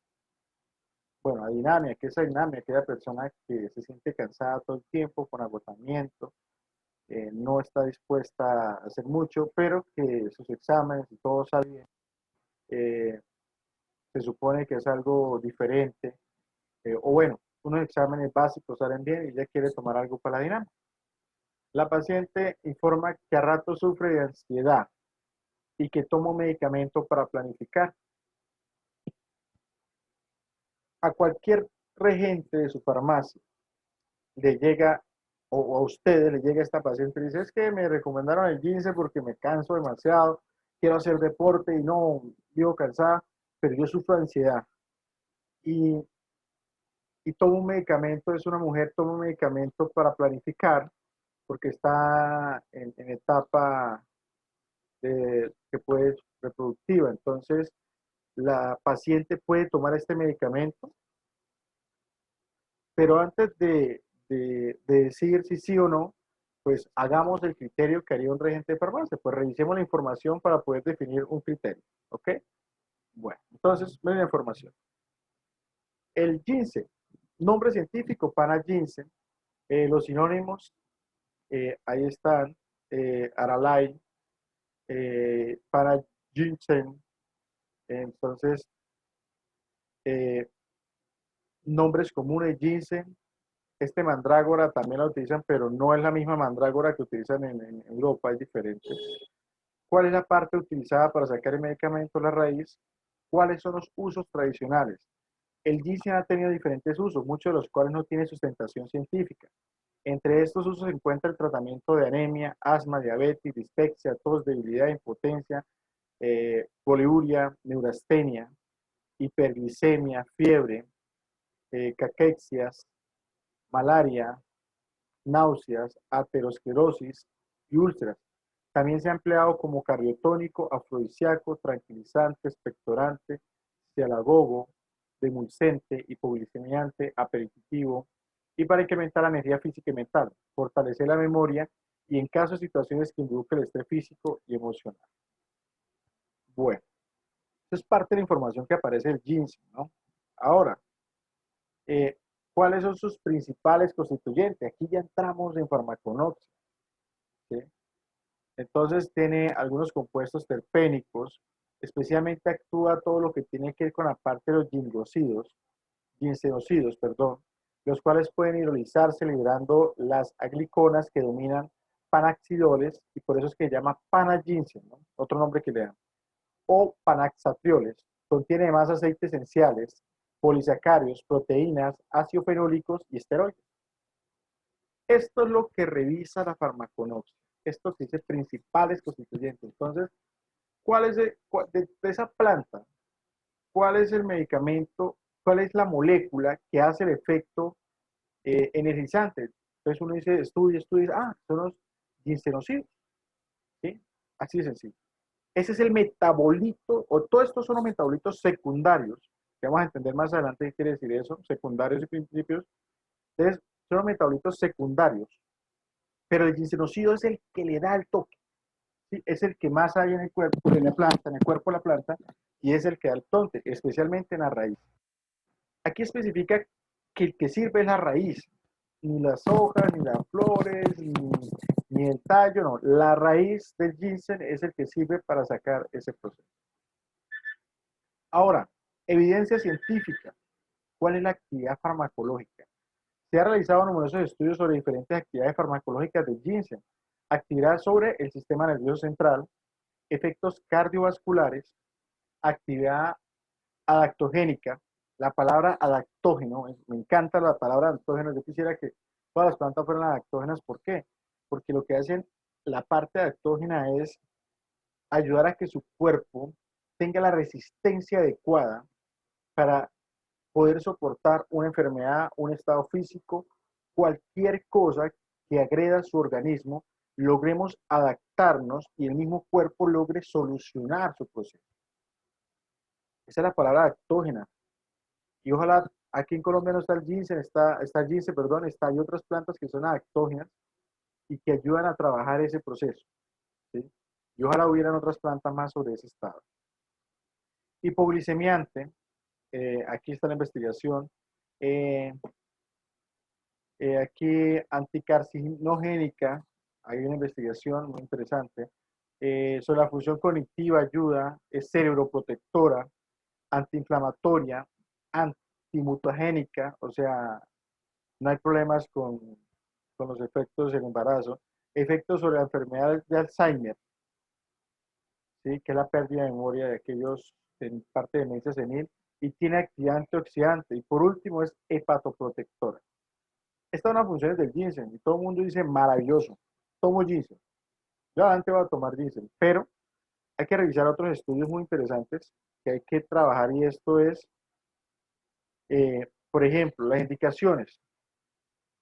Bueno, la dinamia, ¿qué es la dinamia? Aquella persona que se siente cansada todo el tiempo, con agotamiento, no está dispuesta a hacer mucho, pero que sus exámenes y todo sale bien. Se supone que es algo diferente, o bueno, unos exámenes básicos salen bien y ella quiere tomar algo para la dinamia. La paciente informa que a rato sufre de ansiedad y que toma un medicamento para planificar. A cualquier regente de su farmacia le llega, o a ustedes le llega esta paciente y dice, es que me recomendaron el ginseng porque me canso demasiado, quiero hacer deporte y no, vivo cansada, pero yo sufro de ansiedad. Y toma un medicamento, es una mujer, toma un medicamento para planificar, porque está en etapa que puede reproductiva. Entonces, la paciente puede tomar este medicamento, pero antes de decir si sí o no, pues hagamos el criterio que haría un regente de farmacia, pues revisemos la información para poder definir un criterio, ¿ok? Bueno, entonces, miren la información. El ginseng, nombre científico para ginseng, los sinónimos, ahí están, Aralai, para ginseng, entonces, nombres comunes, ginseng, este mandrágora también la utilizan, pero no es la misma mandrágora que utilizan en Europa, es diferente. ¿Cuál es la parte utilizada para sacar el medicamento, la raíz? ¿Cuáles son los usos tradicionales? El ginseng ha tenido diferentes usos, muchos de los cuales no tienen sustentación científica. Entre estos usos se encuentra el tratamiento de anemia, asma, diabetes, dispepsia, tos, debilidad, impotencia, poliuria, neurastenia, hiperglicemia, fiebre, caquexias, malaria, náuseas, aterosclerosis y úlceras. También se ha empleado como cardiotónico, afrodisíaco, tranquilizante, expectorante, cialagogo, demulcente, hipoglicemiante, aperitivo y para incrementar la energía física y mental, fortalecer la memoria y en casos de situaciones que involucren el estrés físico y emocional. Bueno, esto es parte de la información que aparece del ginseng, ¿no? Ahora, eh, ¿cuáles son sus principales constituyentes? Aquí ya entramos en farmaconoxia, ¿sí? Entonces tiene algunos compuestos terpénicos, especialmente actúa todo lo que tiene que ver con la parte de los ginsenosidos, perdón, los cuales pueden hidrolizarse liberando las agliconas que dominan panaxidoles y por eso es que se llama panaginseng, ¿no? Otro nombre que le dan. O panaxatrioles. Contiene además aceites esenciales, polisacáridos, proteínas, ácidos fenólicos y esteroides. Esto es lo que revisa la farmaconoxia. Esto que dice principales constituyentes. Entonces, ¿cuál es de esa planta? ¿Cuál es el medicamento? ¿Cuál es la molécula que hace el efecto energizante? Entonces uno dice, estudia, son los ginsenosidos. ¿Sí? Así de sencillo. Ese es el metabolito, o todos estos son los metabolitos secundarios, que vamos a entender más adelante qué quiere decir eso, secundarios y principios. Entonces, son los metabolitos secundarios, pero el ginsenosido es el que le da el toque, ¿sí? Es el que más hay en el cuerpo, en la planta, en el cuerpo de la planta, y es el que da el toque, especialmente en la raíz. Aquí especifica que el que sirve es la raíz, ni las hojas, ni las flores, ni el tallo, no. La raíz del ginseng es el que sirve para sacar ese proceso. Ahora, evidencia científica. ¿Cuál es la actividad farmacológica? Se han realizado numerosos estudios sobre diferentes actividades farmacológicas del ginseng. Actividad sobre el sistema nervioso central, efectos cardiovasculares, actividad adaptogénica. La palabra adaptógeno, me encanta la palabra adaptógeno. Yo quisiera que todas las plantas fueran adaptógenas. ¿Por qué? Porque lo que hacen la parte adaptógena es ayudar a que su cuerpo tenga la resistencia adecuada para poder soportar una enfermedad, un estado físico, cualquier cosa que agreda su organismo, logremos adaptarnos y el mismo cuerpo logre solucionar su proceso. Esa es la palabra adaptógena. Y ojalá, aquí en Colombia no está el ginseng, hay otras plantas que son adaptógenas y que ayudan a trabajar ese proceso, ¿sí? Y ojalá hubieran otras plantas más sobre ese estado. Hipoglicemiante, aquí está la investigación. Aquí anticarcinogénica, hay una investigación muy interesante. Sobre la función cognitiva, ayuda, es cerebroprotectora, antiinflamatoria, antimutagénica, o sea, no hay problemas con los efectos del embarazo. Efectos sobre la enfermedad de Alzheimer, ¿sí? Que es la pérdida de memoria de aquellos en parte de demencia senil, y tiene actividad antioxidante. Y por último es hepatoprotectora. Estas son las funciones del ginseng y todo el mundo dice maravilloso, tomo ginseng. Yo adelante voy a tomar ginseng, pero hay que revisar otros estudios muy interesantes que hay que trabajar y esto es, por ejemplo, las indicaciones.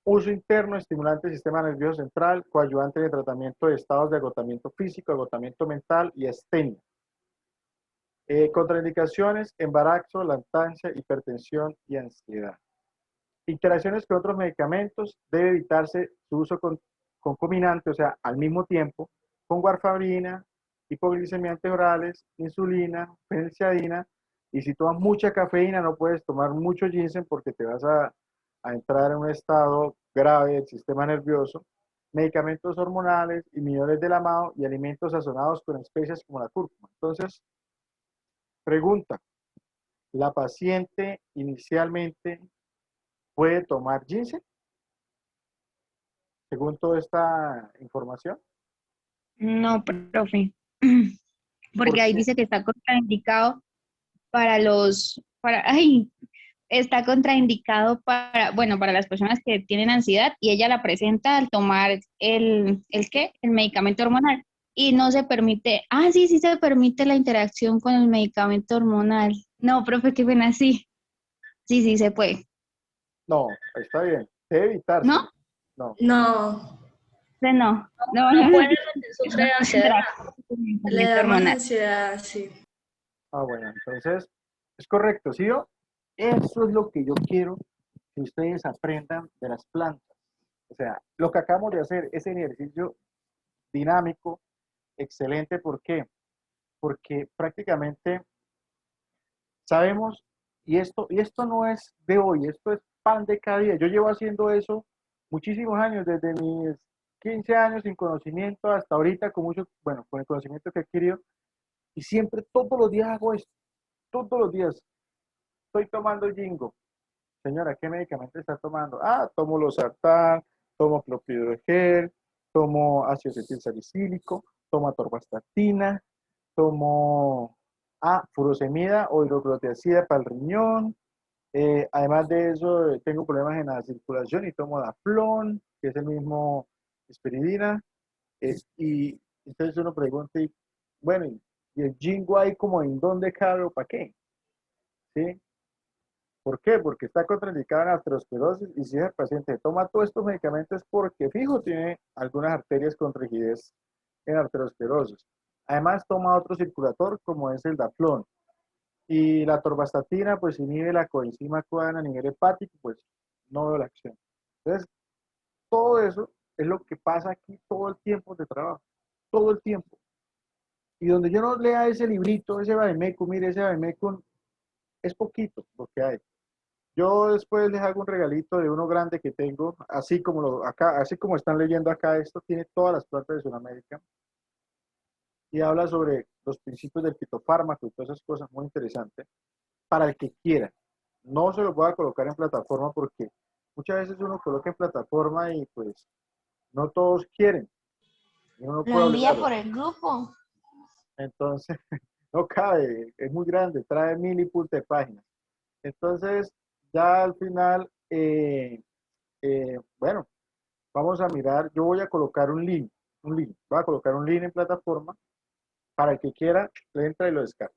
Uso interno, estimulante del sistema nervioso central, coadyuvante en el tratamiento de estados de agotamiento físico, agotamiento mental y astenia. Contraindicaciones, embarazo, lactancia, hipertensión y ansiedad. Interacciones con otros medicamentos, debe evitarse su uso concomitante, o sea, al mismo tiempo, con warfarina, hipoglicemiantes orales, insulina, fenilciadina, y si tomas mucha cafeína no puedes tomar mucho ginseng porque te vas a entrar en un estado grave del sistema nervioso, medicamentos hormonales, inhibidores del amado y alimentos sazonados con especias como la cúrcuma. Entonces, pregunta, ¿la paciente inicialmente puede tomar ginseng según toda esta información? No, profe. ¿Por Porque ahí qué? dice que está contraindicado para está contraindicado bueno, para las personas que tienen ansiedad y ella la presenta al tomar ¿el qué? El medicamento hormonal. Y no se permite, sí, sí se permite la interacción con el medicamento hormonal. No, profe, qué pena, sí. Sí, sí se puede. No, está bien. Debe evitarse. ¿No? No. No, No, no, no no. puede porque sufre de ansiedad. Interacción con el Le medicamento da más hormonal. ansiedad, sí. Bueno, entonces es correcto, ¿sí? Eso es lo que yo quiero que ustedes aprendan de las plantas. O sea, lo que acabamos de hacer, ese ejercicio dinámico, excelente. ¿Por qué? Porque prácticamente sabemos, y esto no es de hoy, esto es pan de cada día. Yo llevo haciendo eso muchísimos años, desde mis 15 años sin conocimiento hasta ahorita, con mucho, bueno, con el conocimiento que he adquirido, y siempre todos los días hago esto, todos los días. Estoy tomando Jingo. Señora, ¿qué medicamento está tomando? Tomo losartán, tomo clopidogrel, tomo ácido acetilsalicílico, tomo atorvastatina, tomo furosemida o hidroclorotiazida para el riñón. Además de eso, tengo problemas en la circulación y tomo Daflón, que es el mismo esperidina. Y entonces uno pregunta, bueno, ¿y el Jingo ahí como en dónde cabe o para qué? ¿Sí? ¿Por qué? Porque está contraindicado en arteriosclerosis y si el paciente toma todos estos medicamentos es porque fijo tiene algunas arterias con rigidez en arteriosclerosis. Además toma otro circulator como es el Daflón. Y la atorvastatina pues inhibe la coenzima Q a nivel hepático, pues no veo la acción. Entonces, todo eso es lo que pasa aquí todo el tiempo de trabajo, todo el tiempo. Y donde yo no lea ese librito, ese Vademecum, mire, ese Vademecum es poquito lo que hay. Yo después les hago un regalito de uno grande que tengo, así como están leyendo acá, esto tiene todas las plantas de Sudamérica y habla sobre los principios del fitofármaco y todas esas cosas muy interesantes para el que quiera. No se lo voy a colocar en plataforma porque muchas veces uno coloca en plataforma y pues no todos quieren y uno no Lo puede envía obligarlos. por el grupo. Entonces, no cabe, es muy grande, trae 1000 y punta de páginas. Entonces, ya al final, bueno, vamos a mirar, yo voy a colocar un link, voy a colocar un link en plataforma para el que quiera, le entra y lo descarga.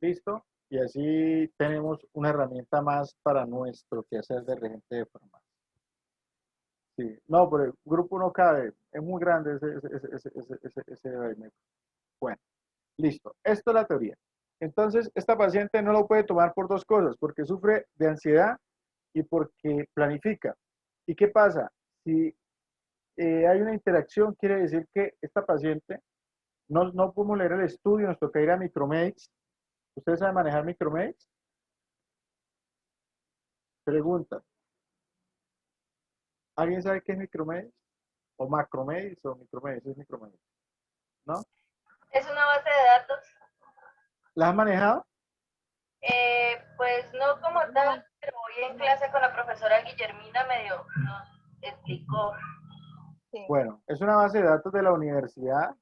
¿Listo? Y así tenemos una herramienta más para nuestro quehacer de regente de farmacia. Sí, no, pero el grupo no cabe, es muy grande ese vaina. Bueno, listo, esto es la teoría. Entonces, esta paciente no lo puede tomar por dos cosas, porque sufre de ansiedad y porque planifica. ¿Y qué pasa? Si hay una interacción, quiere decir que esta paciente, no podemos leer el estudio, nos toca ir a Micromedics. ¿Ustedes saben manejar Micromedics? Pregunta. ¿Alguien sabe qué es Micromedics? ¿O Macromedics o Micromedics? Es Micromedics, ¿no? Es una base de datos, ¿La has manejado? pues no como tal, pero hoy en clase con la profesora Guillermina medio nos explicó. Sí. Bueno, es una base de datos de la universidad,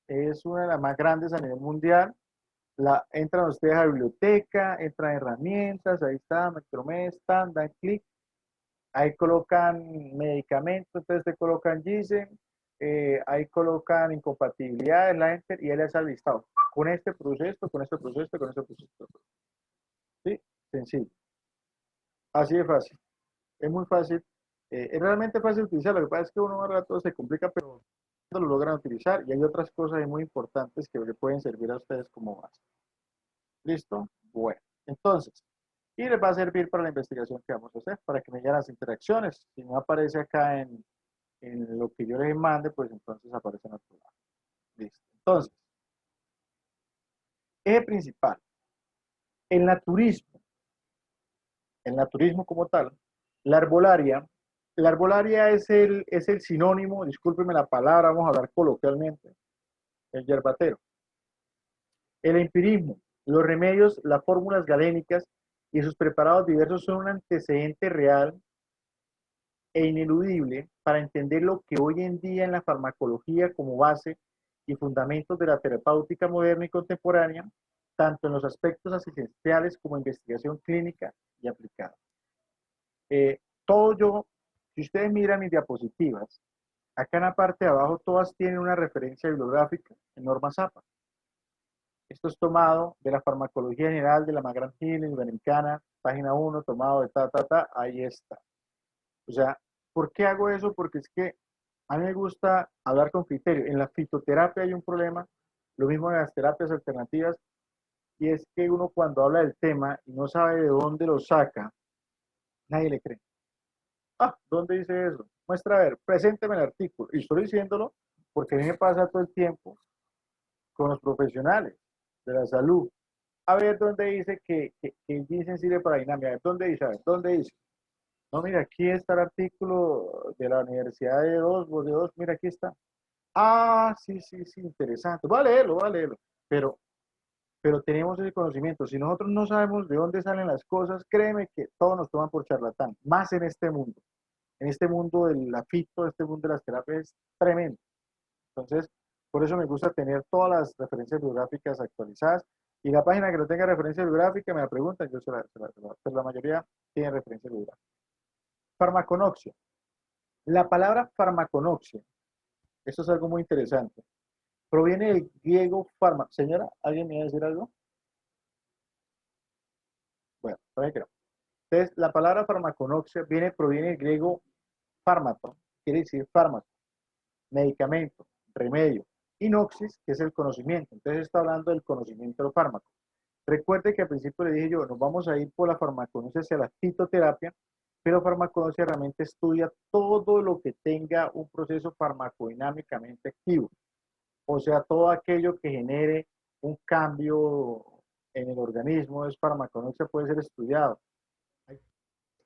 es una de las más grandes a nivel mundial. Entran ustedes a la biblioteca, entran herramientas, ahí está, Micromedics, dan clic. Ahí colocan medicamentos, entonces te colocan GISEN, ahí colocan incompatibilidades, la enter, y él les ha listado. Con este proceso, con este proceso, con este proceso. ¿Sí? Sencillo. Así de fácil. Es muy fácil. Es realmente fácil de utilizar. Lo que pasa es que uno a rato se complica, pero lo logran utilizar. Y hay otras cosas muy importantes que le pueden servir a ustedes como base. ¿Listo? Bueno. Entonces, y les va a servir para la investigación que vamos a hacer, para que me digan las interacciones. Si no aparece acá en lo que yo les mande, pues entonces aparece en otro lado. Listo. Entonces, eje principal. El naturismo. El naturismo como tal. La herbolaria. La herbolaria es el sinónimo, discúlpeme la palabra, vamos a hablar coloquialmente, el yerbatero. El empirismo. Los remedios, las fórmulas galénicas y sus preparados diversos son un antecedente real e ineludible para entender lo que hoy en día en la farmacología como base y fundamentos de la terapéutica moderna y contemporánea tanto en los aspectos asistenciales como investigación clínica y aplicada. Todo yo, si ustedes miran mis diapositivas, acá en la parte de abajo todas tienen una referencia bibliográfica en normas APA. Esto es tomado de la farmacología general de la McGrath-Hill Iberoamericana, página 1, tomado de ahí está. O sea, ¿por qué hago eso? Porque es que a mí me gusta hablar con criterio. En la fitoterapia hay un problema, lo mismo en las terapias alternativas, y es que uno cuando habla del tema y no sabe de dónde lo saca, nadie le cree. Ah, ¿dónde dice eso? Muestra a ver, presénteme el artículo. Y estoy diciéndolo porque a mí me pasa todo el tiempo con los profesionales de la salud. A ver dónde dice que el ginseng sirve para dinamia. A ver, ¿dónde dice? A ver, ¿dónde dice? No, mira, aquí está el artículo de la Universidad de Oxford, mira, aquí está. Ah, sí, sí, sí, interesante. Va a leerlo, va a leerlo. Pero tenemos ese conocimiento. Si nosotros no sabemos de dónde salen las cosas, créeme que todos nos toman por charlatán, más en este mundo. En este mundo de la fito, este mundo de las terapias es tremendo. Entonces, por eso me gusta tener todas las referencias bibliográficas actualizadas. Y la página que no tenga referencia bibliográfica me la preguntan, yo pero la mayoría tiene referencia bibliográfica. Farmaconoxia. La palabra farmaconoxia, esto es algo muy interesante, proviene del griego farma. Señora, ¿alguien me va a decir algo? Bueno, todavía creo. Entonces, la palabra farmaconoxia proviene del griego fármaco, quiere decir fármaco, medicamento, remedio, y noxis, que es el conocimiento. Entonces, está hablando del conocimiento de los fármacos. Recuerde que al principio le dije yo, nos vamos a ir por la farmaconoxia hacia la fitoterapia, pero farmaconoxia realmente estudia todo lo que tenga un proceso farmacodinámicamente activo. O sea, todo aquello que genere un cambio en el organismo es farmaconoxia, puede ser estudiado.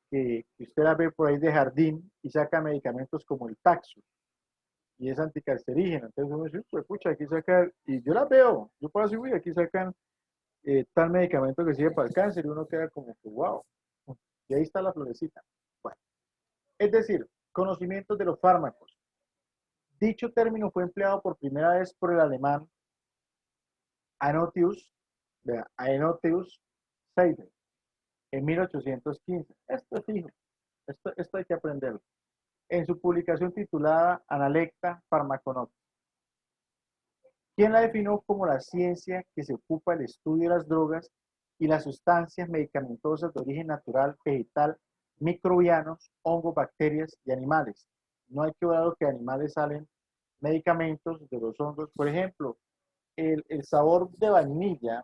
Que usted la ve por ahí de jardín y saca medicamentos como el Taxus y es anticancerígeno. Entonces uno dice, pues pucha, aquí sacan, y yo las veo, yo puedo decir, uy, aquí sacan tal medicamento que sirve para el cáncer y uno queda como que, wow, y ahí está la florecita. Bueno, es decir, conocimientos de los fármacos. Dicho término fue empleado por primera vez por el alemán Aenotius Seidel en 1815. Esto es fijo, esto hay que aprenderlo. En su publicación titulada Analecta Pharmaconoxia. ¿Quién la definió como la ciencia que se ocupa del estudio de las drogas y las sustancias medicamentosas de origen natural, vegetal, microbianos, hongos, bacterias y animales? No hay que olvidar que de animales salen medicamentos de los hongos. Por ejemplo, el sabor de vainilla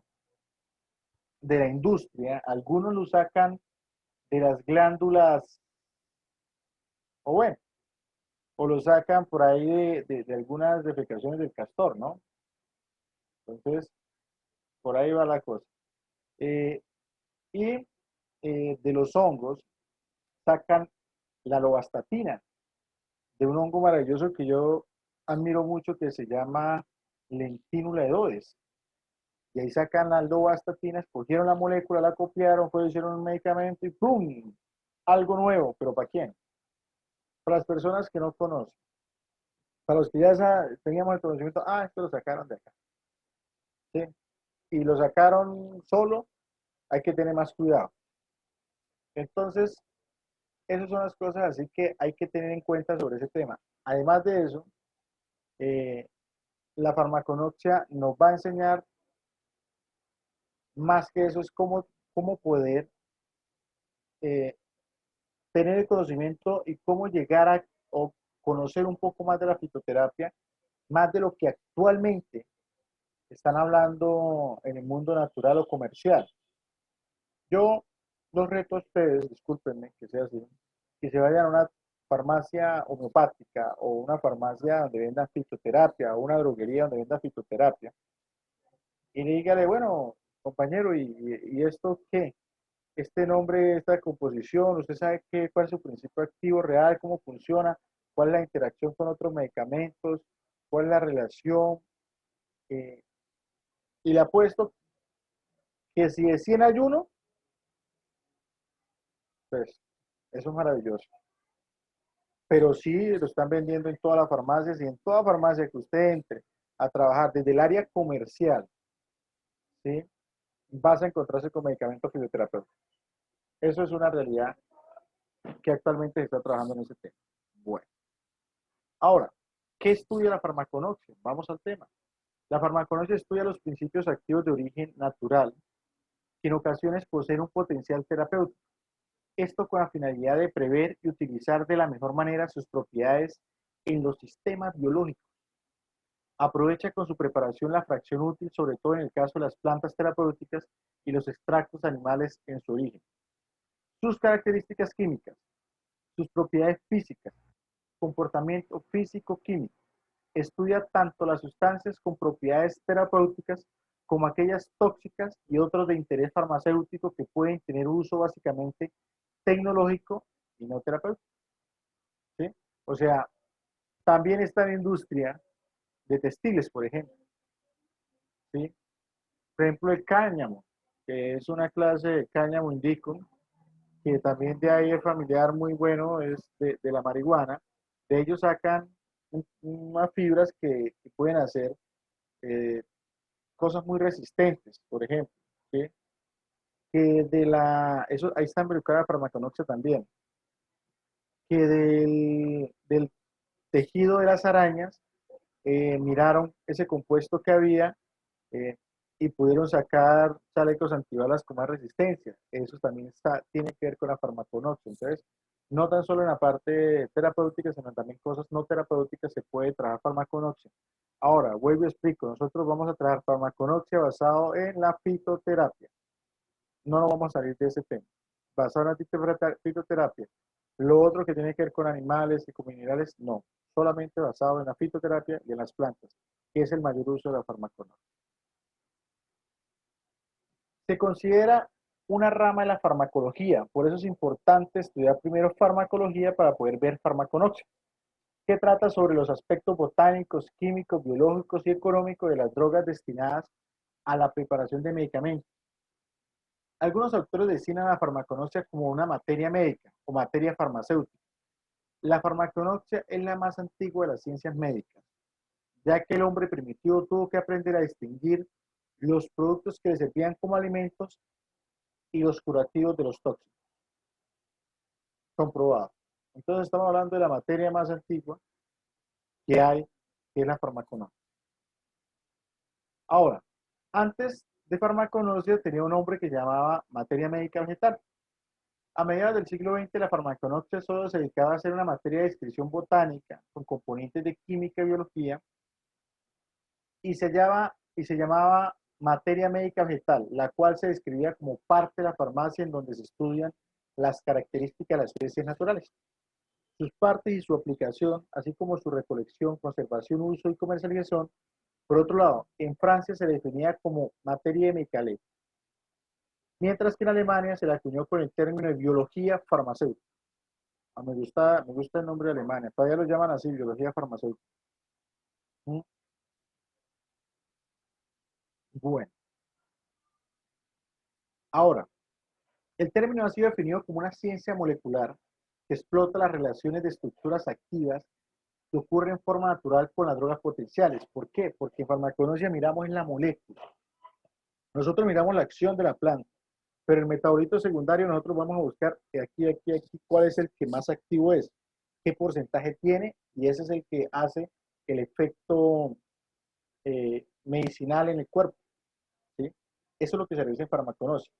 de la industria, algunos lo sacan de las glándulas, o bueno, o lo sacan por ahí de algunas defecaciones del castor, ¿no? Entonces, por ahí va la cosa. Eh, y de los hongos sacan la lovastatina, de un hongo maravilloso que yo admiro mucho que se llama Lentinula edodes. Y ahí sacan la lovastatina, escogieron la molécula, la copiaron, hicieron un medicamento y ¡pum! Algo nuevo, pero ¿para quién? Para las personas que no conocen. Para los que ya teníamos el conocimiento, esto lo sacaron de acá. ¿Sí? Y lo sacaron solo, hay que tener más cuidado. Entonces, esas son las cosas así que hay que tener en cuenta sobre ese tema. Además de eso, la farmaconoxia nos va a enseñar más que eso, es cómo poder eh, tener el conocimiento y cómo llegar a o conocer un poco más de la fitoterapia, más de lo que actualmente están hablando en el mundo natural o comercial. Yo los reto a ustedes, discúlpenme que sea así, que se vayan a una farmacia homeopática o una farmacia donde vendan fitoterapia o una droguería donde vendan fitoterapia y dígale, bueno, compañero, ¿y esto qué? Este nombre, esta composición, ¿usted sabe cuál es su principio activo real, cómo funciona, cuál es la interacción con otros medicamentos, cuál es la relación? Y le apuesto que si de 100 hay uno, pues eso es maravilloso. Pero sí lo están vendiendo en todas las farmacias y en toda farmacia que usted entre a trabajar desde el área comercial, ¿sí? vas a encontrarse con medicamentos fisioterapéuticos. Eso es una realidad que actualmente se está trabajando en ese tema. Bueno, ahora, ¿qué estudia la farmaconoxia? Vamos al tema. La farmaconoxia estudia los principios activos de origen natural que en ocasiones poseen un potencial terapéutico. Esto con la finalidad de prever y utilizar de la mejor manera sus propiedades en los sistemas biológicos. Aprovecha con su preparación la fracción útil, sobre todo en el caso de las plantas terapéuticas y los extractos animales en su origen. Sus características químicas, sus propiedades físicas, comportamiento físico-químico. Estudia tanto las sustancias con propiedades terapéuticas como aquellas tóxicas y otros de interés farmacéutico que pueden tener uso básicamente tecnológico y no terapéutico. ¿Sí? O sea, también está en la industria de textiles, por ejemplo. ¿Sí? Por ejemplo, el cáñamo, que es una clase de cáñamo indicum, que también de ahí es familiar muy bueno, es de la marihuana. De ellos sacan unas fibras que pueden hacer cosas muy resistentes, por ejemplo. ¿Sí? Que eso, ahí está involucrada la farmaconoxia también, que del tejido de las arañas miraron ese compuesto que había eh, y pudieron sacar chalecos antibalas con más resistencia. Eso también tiene que ver con la farmaconoxia. Entonces, no tan solo en la parte terapéutica, sino también cosas no terapéuticas se puede trabajar farmaconoxia. Ahora, vuelvo y explico. Nosotros vamos a trabajar farmaconoxia basado en la fitoterapia. No nos vamos a salir de ese tema. Basado en la fitoterapia. Lo otro que tiene que ver con animales y con minerales, no. Solamente basado en la fitoterapia y en las plantas, que es el mayor uso de la farmaconoxia. Se considera una rama de la farmacología, por eso es importante estudiar primero farmacología para poder ver farmaconoxia, que trata sobre los aspectos botánicos, químicos, biológicos y económicos de las drogas destinadas a la preparación de medicamentos. Algunos autores designan la farmaconoxia como una materia médica o materia farmacéutica. La farmaconoxia es la más antigua de las ciencias médicas, ya que el hombre primitivo tuvo que aprender a distinguir los productos que le servían como alimentos y los curativos de los tóxicos. Comprobado. Entonces estamos hablando de la materia más antigua que hay, que es la farmaconoxia. Ahora, antes de farmaconoxia tenía un nombre que llamaba materia médica vegetal. A mediados del siglo XX, la farmaconoxia solo se dedicaba a ser una materia de descripción botánica con componentes de química y biología y se llamaba materia médica vegetal, la cual se describía como parte de la farmacia en donde se estudian las características de las especies naturales, sus partes y su aplicación, así como su recolección, conservación, uso y comercialización. Por otro lado, en Francia se definía como materia médicale, mientras que en Alemania se la acuñó con el término de biología farmacéutica. Me gusta el nombre de Alemania, todavía lo llaman así, biología farmacéutica. Bueno, ahora, el término ha sido definido como una ciencia molecular que explota las relaciones de estructuras activas que ocurren en forma natural con las drogas potenciales. ¿Por qué? Porque en farmaconoxia miramos en la molécula. Nosotros miramos la acción de la planta, pero el metabolito secundario nosotros vamos a buscar aquí, cuál es el que más activo es, qué porcentaje tiene, y ese es el que hace el efecto medicinal en el cuerpo. ¿Sí? Eso es lo que se realiza en farmaconoxia.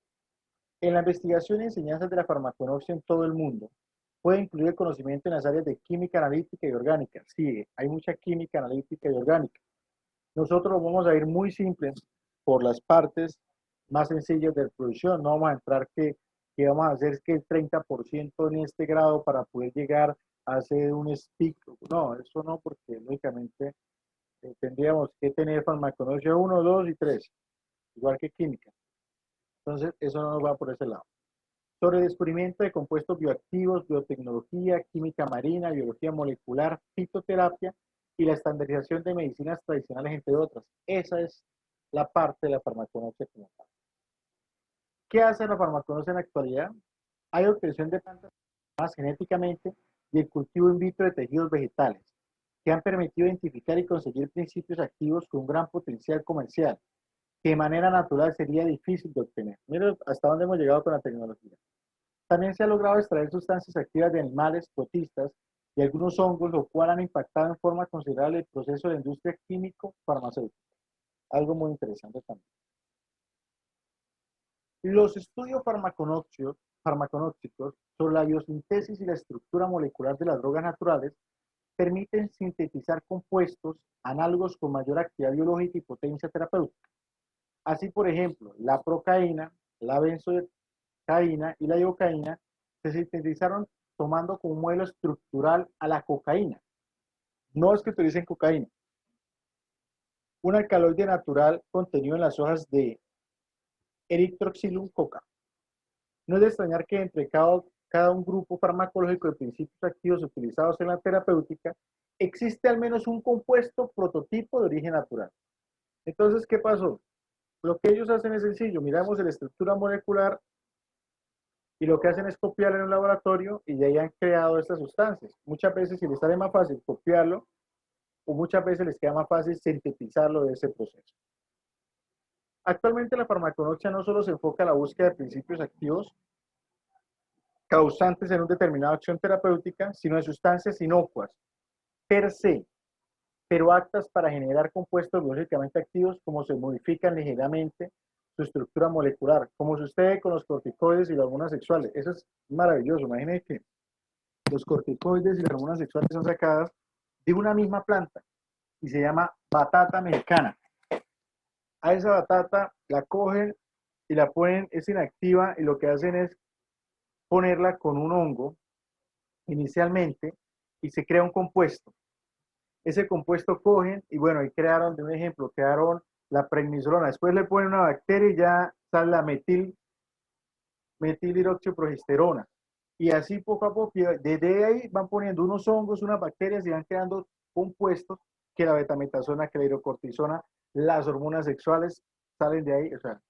En la investigación y enseñanzas de la farmaconoxia en todo el mundo, puede incluir el conocimiento en las áreas de química analítica y orgánica. Sí, hay mucha química analítica y orgánica. Nosotros vamos a ir muy simples por las partes más sencillas de producción. No vamos a entrar que vamos a hacer que el 30% en este grado para poder llegar a hacer un stick. No, eso no, porque lógicamente tendríamos que tener farmaconoxia 1, 2 y 3, igual que química. Entonces, eso no nos va por ese lado. Sobre descubrimiento de compuestos bioactivos, biotecnología, química marina, biología molecular, fitoterapia y la estandarización de medicinas tradicionales, entre otras. Esa es la parte de la farmaconoxia como tal. ¿Qué hace la farmaconoxia en la actualidad? Hay obtención de plantas más genéticamente y el cultivo in vitro de tejidos vegetales, que han permitido identificar y conseguir principios activos con un gran potencial comercial, que de manera natural sería difícil de obtener. Miren hasta dónde hemos llegado con la tecnología. También se ha logrado extraer sustancias activas de animales, protistas y algunos hongos, lo cual han impactado en forma considerable el proceso de la industria químico-farmacéutica. Algo muy interesante también. Los estudios farmaconópticos sobre la biosíntesis y la estructura molecular de las drogas naturales permiten sintetizar compuestos análogos con mayor actividad biológica y potencia terapéutica. Así, por ejemplo, la procaína, la benzocaína y la ibogaína se sintetizaron tomando como modelo estructural a la cocaína. No es que utilicen cocaína. Un alcaloide natural contenido en las hojas de Erythrocylum coca. No es de extrañar que entre cada un grupo farmacológico de principios activos utilizados en la terapéutica, existe al menos un compuesto prototipo de origen natural. Entonces, ¿qué pasó? Lo que ellos hacen es sencillo, miramos la estructura molecular y lo que hacen es copiarlo en un laboratorio y de ahí han creado estas sustancias. Muchas veces si les sale más fácil copiarlo o muchas veces les queda más fácil sintetizarlo de ese proceso. Actualmente la farmaconoxia no solo se enfoca en la búsqueda de principios activos causantes en una determinada acción terapéutica, sino de sustancias inocuas per se, pero aptas para generar compuestos biológicamente activos como se modifican ligeramente su estructura molecular, como sucede con los corticoides y las hormonas sexuales. Eso es maravilloso. Imagínense que los corticoides y las hormonas sexuales son sacadas de una misma planta y se llama batata mexicana. A esa batata la cogen y la ponen, es inactiva y lo que hacen es ponerla con un hongo inicialmente y se crea un compuesto. Ese compuesto cogen y bueno, ahí crearon, de un ejemplo, crearon la prednisolona. Después le ponen una bacteria y ya sale la metilhidroxiprogesterona. Y así poco a poco, desde ahí van poniendo unos hongos, unas bacterias y van creando compuestos que la betametasona, que la hidrocortisona, las hormonas sexuales salen de ahí. O sea,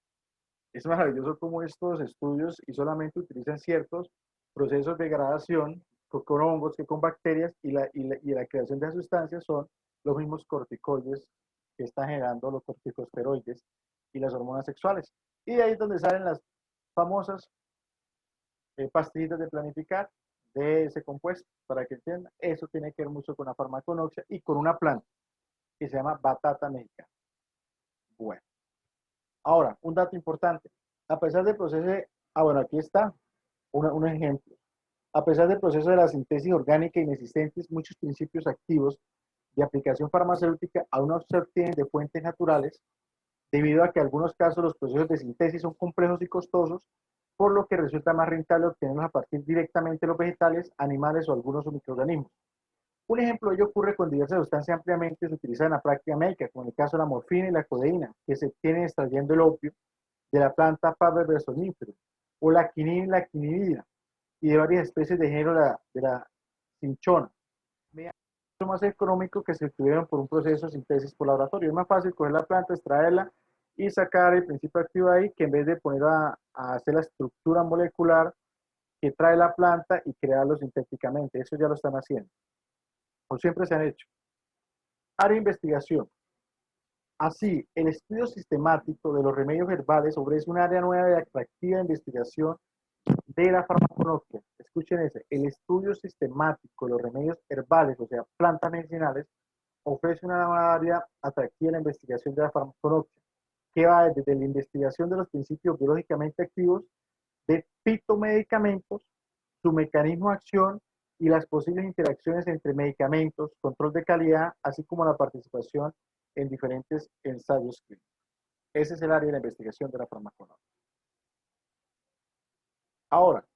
es maravilloso cómo estos estudios y solamente utilizan ciertos procesos de degradación con hongos que con bacterias y la creación de sustancias son los mismos corticoides que están generando los corticosteroides y las hormonas sexuales. Y de ahí es donde salen las famosas pastillitas de planificar de ese compuesto, para que entiendan. Eso tiene que ver mucho con la farmaconoxia y con una planta que se llama batata mexicana. Bueno, ahora, un dato importante. A pesar del proceso de, bueno, aquí está un ejemplo. A pesar del proceso de la síntesis orgánica inexistentes, muchos principios activos de aplicación farmacéutica aún no se obtienen de fuentes naturales, debido a que en algunos casos los procesos de síntesis son complejos y costosos, por lo que resulta más rentable obtenerlos a partir directamente de los vegetales, animales o algunos microorganismos. Un ejemplo de ello ocurre con diversas sustancias ampliamente utilizadas en la práctica médica, como en el caso de la morfina y la codeína, que se obtienen extrayendo el opio de la planta Faber versonífero, o la quinina y la quinidina, y de varias especies de género de la cinchona. Es más económico que se obtuvieron por un proceso de síntesis por laboratorio. Es más fácil coger la planta, extraerla y sacar el principio activo ahí, que en vez de poner a hacer la estructura molecular que trae la planta y crearlo sintéticamente. Eso ya lo están haciendo. O siempre se han hecho. Área de investigación. Así, el estudio sistemático de los remedios herbales ofrece un área nueva y atractiva de investigación de la farmaconoxia. Escuchen ese, el estudio sistemático de los remedios herbales, o sea, plantas medicinales, ofrece una nueva área atractiva de la investigación de la farmaconoxia, que va desde la investigación de los principios biológicamente activos, de fitomedicamentos, su mecanismo de acción y las posibles interacciones entre medicamentos, control de calidad, así como la participación en diferentes ensayos clínicos. Ese es el área de la investigación de la farmaconoxia. Ahora,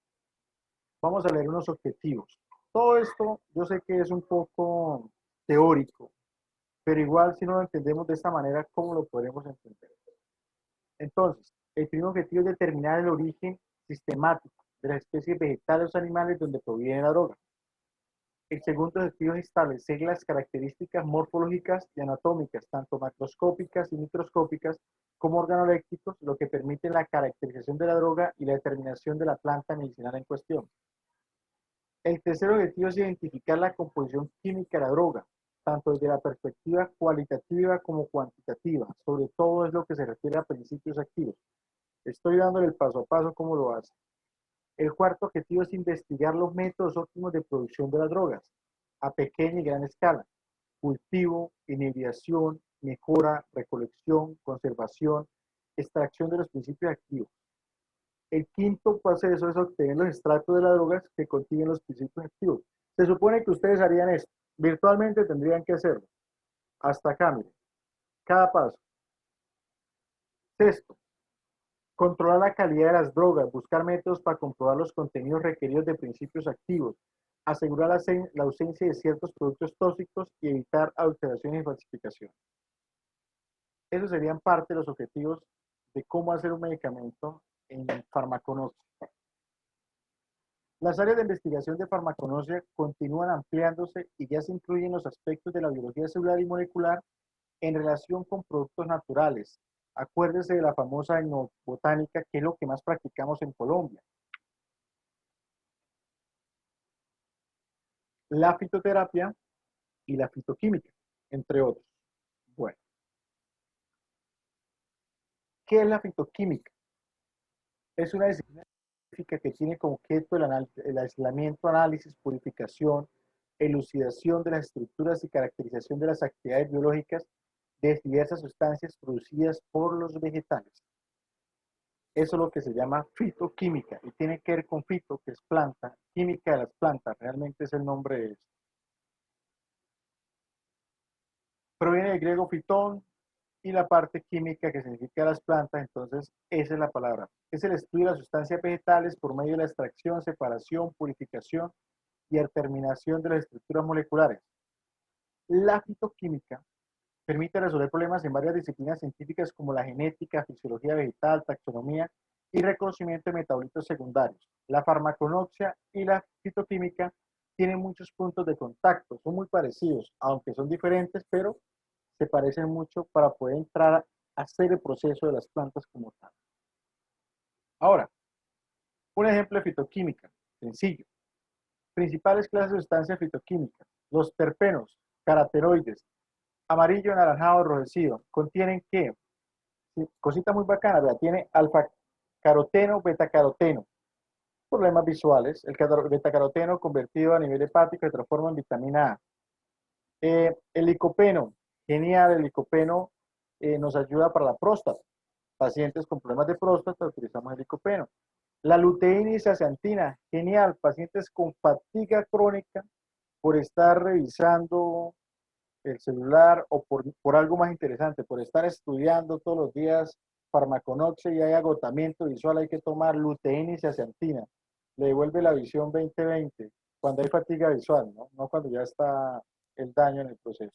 vamos a leer unos objetivos. Todo esto yo sé que es un poco teórico, pero igual si no lo entendemos de esta manera, ¿cómo lo podremos entender? Entonces, el primer objetivo es determinar el origen sistemático de las especies vegetales o animales donde proviene la droga. El segundo objetivo es establecer las características morfológicas y anatómicas, tanto macroscópicas y microscópicas, como organolépticos, lo que permite la caracterización de la droga y la determinación de la planta medicinal en cuestión. El tercer objetivo es identificar la composición química de la droga, tanto desde la perspectiva cualitativa como cuantitativa. Sobre todo es lo que se refiere a principios activos. Estoy dándole el paso a paso cómo lo hace. El cuarto objetivo es investigar los métodos óptimos de producción de las drogas a pequeña y gran escala. Cultivo, inhibición, mejora, recolección, conservación, extracción de los principios activos. El quinto paso es obtener los extractos de las drogas que contienen los principios activos. Se supone que ustedes harían esto. Virtualmente tendrían que hacerlo. Hasta acá, miren. Cada paso. Sexto, controlar la calidad de las drogas, buscar métodos para comprobar los contenidos requeridos de principios activos, asegurar la ausencia de ciertos productos tóxicos y evitar alteraciones y falsificación. Esos serían parte de los objetivos de cómo hacer un medicamento en farmaconoxia. Las áreas de investigación de farmaconoxia continúan ampliándose y ya se incluyen los aspectos de la biología celular y molecular en relación con productos naturales. Acuérdese de la famosa etnobotánica, que es lo que más practicamos en Colombia. La fitoterapia y la fitoquímica, entre otros. Bueno, ¿qué es la fitoquímica? Es una disciplina científica que tiene como objeto el aislamiento, análisis, purificación, elucidación de las estructuras y caracterización de las actividades biológicas de diversas sustancias producidas por los vegetales. Eso es lo que se llama fitoquímica y tiene que ver con fito, que es planta, química de las plantas, realmente es el nombre de eso. Proviene del griego fitón y la parte química que significa las plantas, entonces esa es la palabra. Es el estudio de las sustancias vegetales por medio de la extracción, separación, purificación y determinación de las estructuras moleculares. La fitoquímica permite resolver problemas en varias disciplinas científicas como la genética, fisiología vegetal, taxonomía y reconocimiento de metabolitos secundarios. La farmaconoxia y la fitoquímica tienen muchos puntos de contacto, son muy parecidos, aunque son diferentes, pero se parecen mucho para poder entrar a hacer el proceso de las plantas como tal. Ahora, un ejemplo de fitoquímica, sencillo. Principales clases de sustancias fitoquímicas. Los terpenos, carotenoides, amarillo, anaranjado, enrojecido. Contienen ¿qué? Sí, cosita muy bacana, ¿verdad? Tiene alfa-caroteno, beta-caroteno. Problemas visuales. El beta-caroteno convertido a nivel hepático se transforma en vitamina A. El licopeno, genial, el licopeno nos ayuda para la próstata. Pacientes con problemas de próstata utilizamos el licopeno. La luteína y zeaxantina, genial, pacientes con fatiga crónica por estar revisando el celular o por algo más interesante, por estar estudiando todos los días farmaconoxia y hay agotamiento visual, hay que tomar luteína y zeaxantina. Le devuelve la visión 20/20 cuando hay fatiga visual, ¿no? No cuando ya está el daño en el proceso.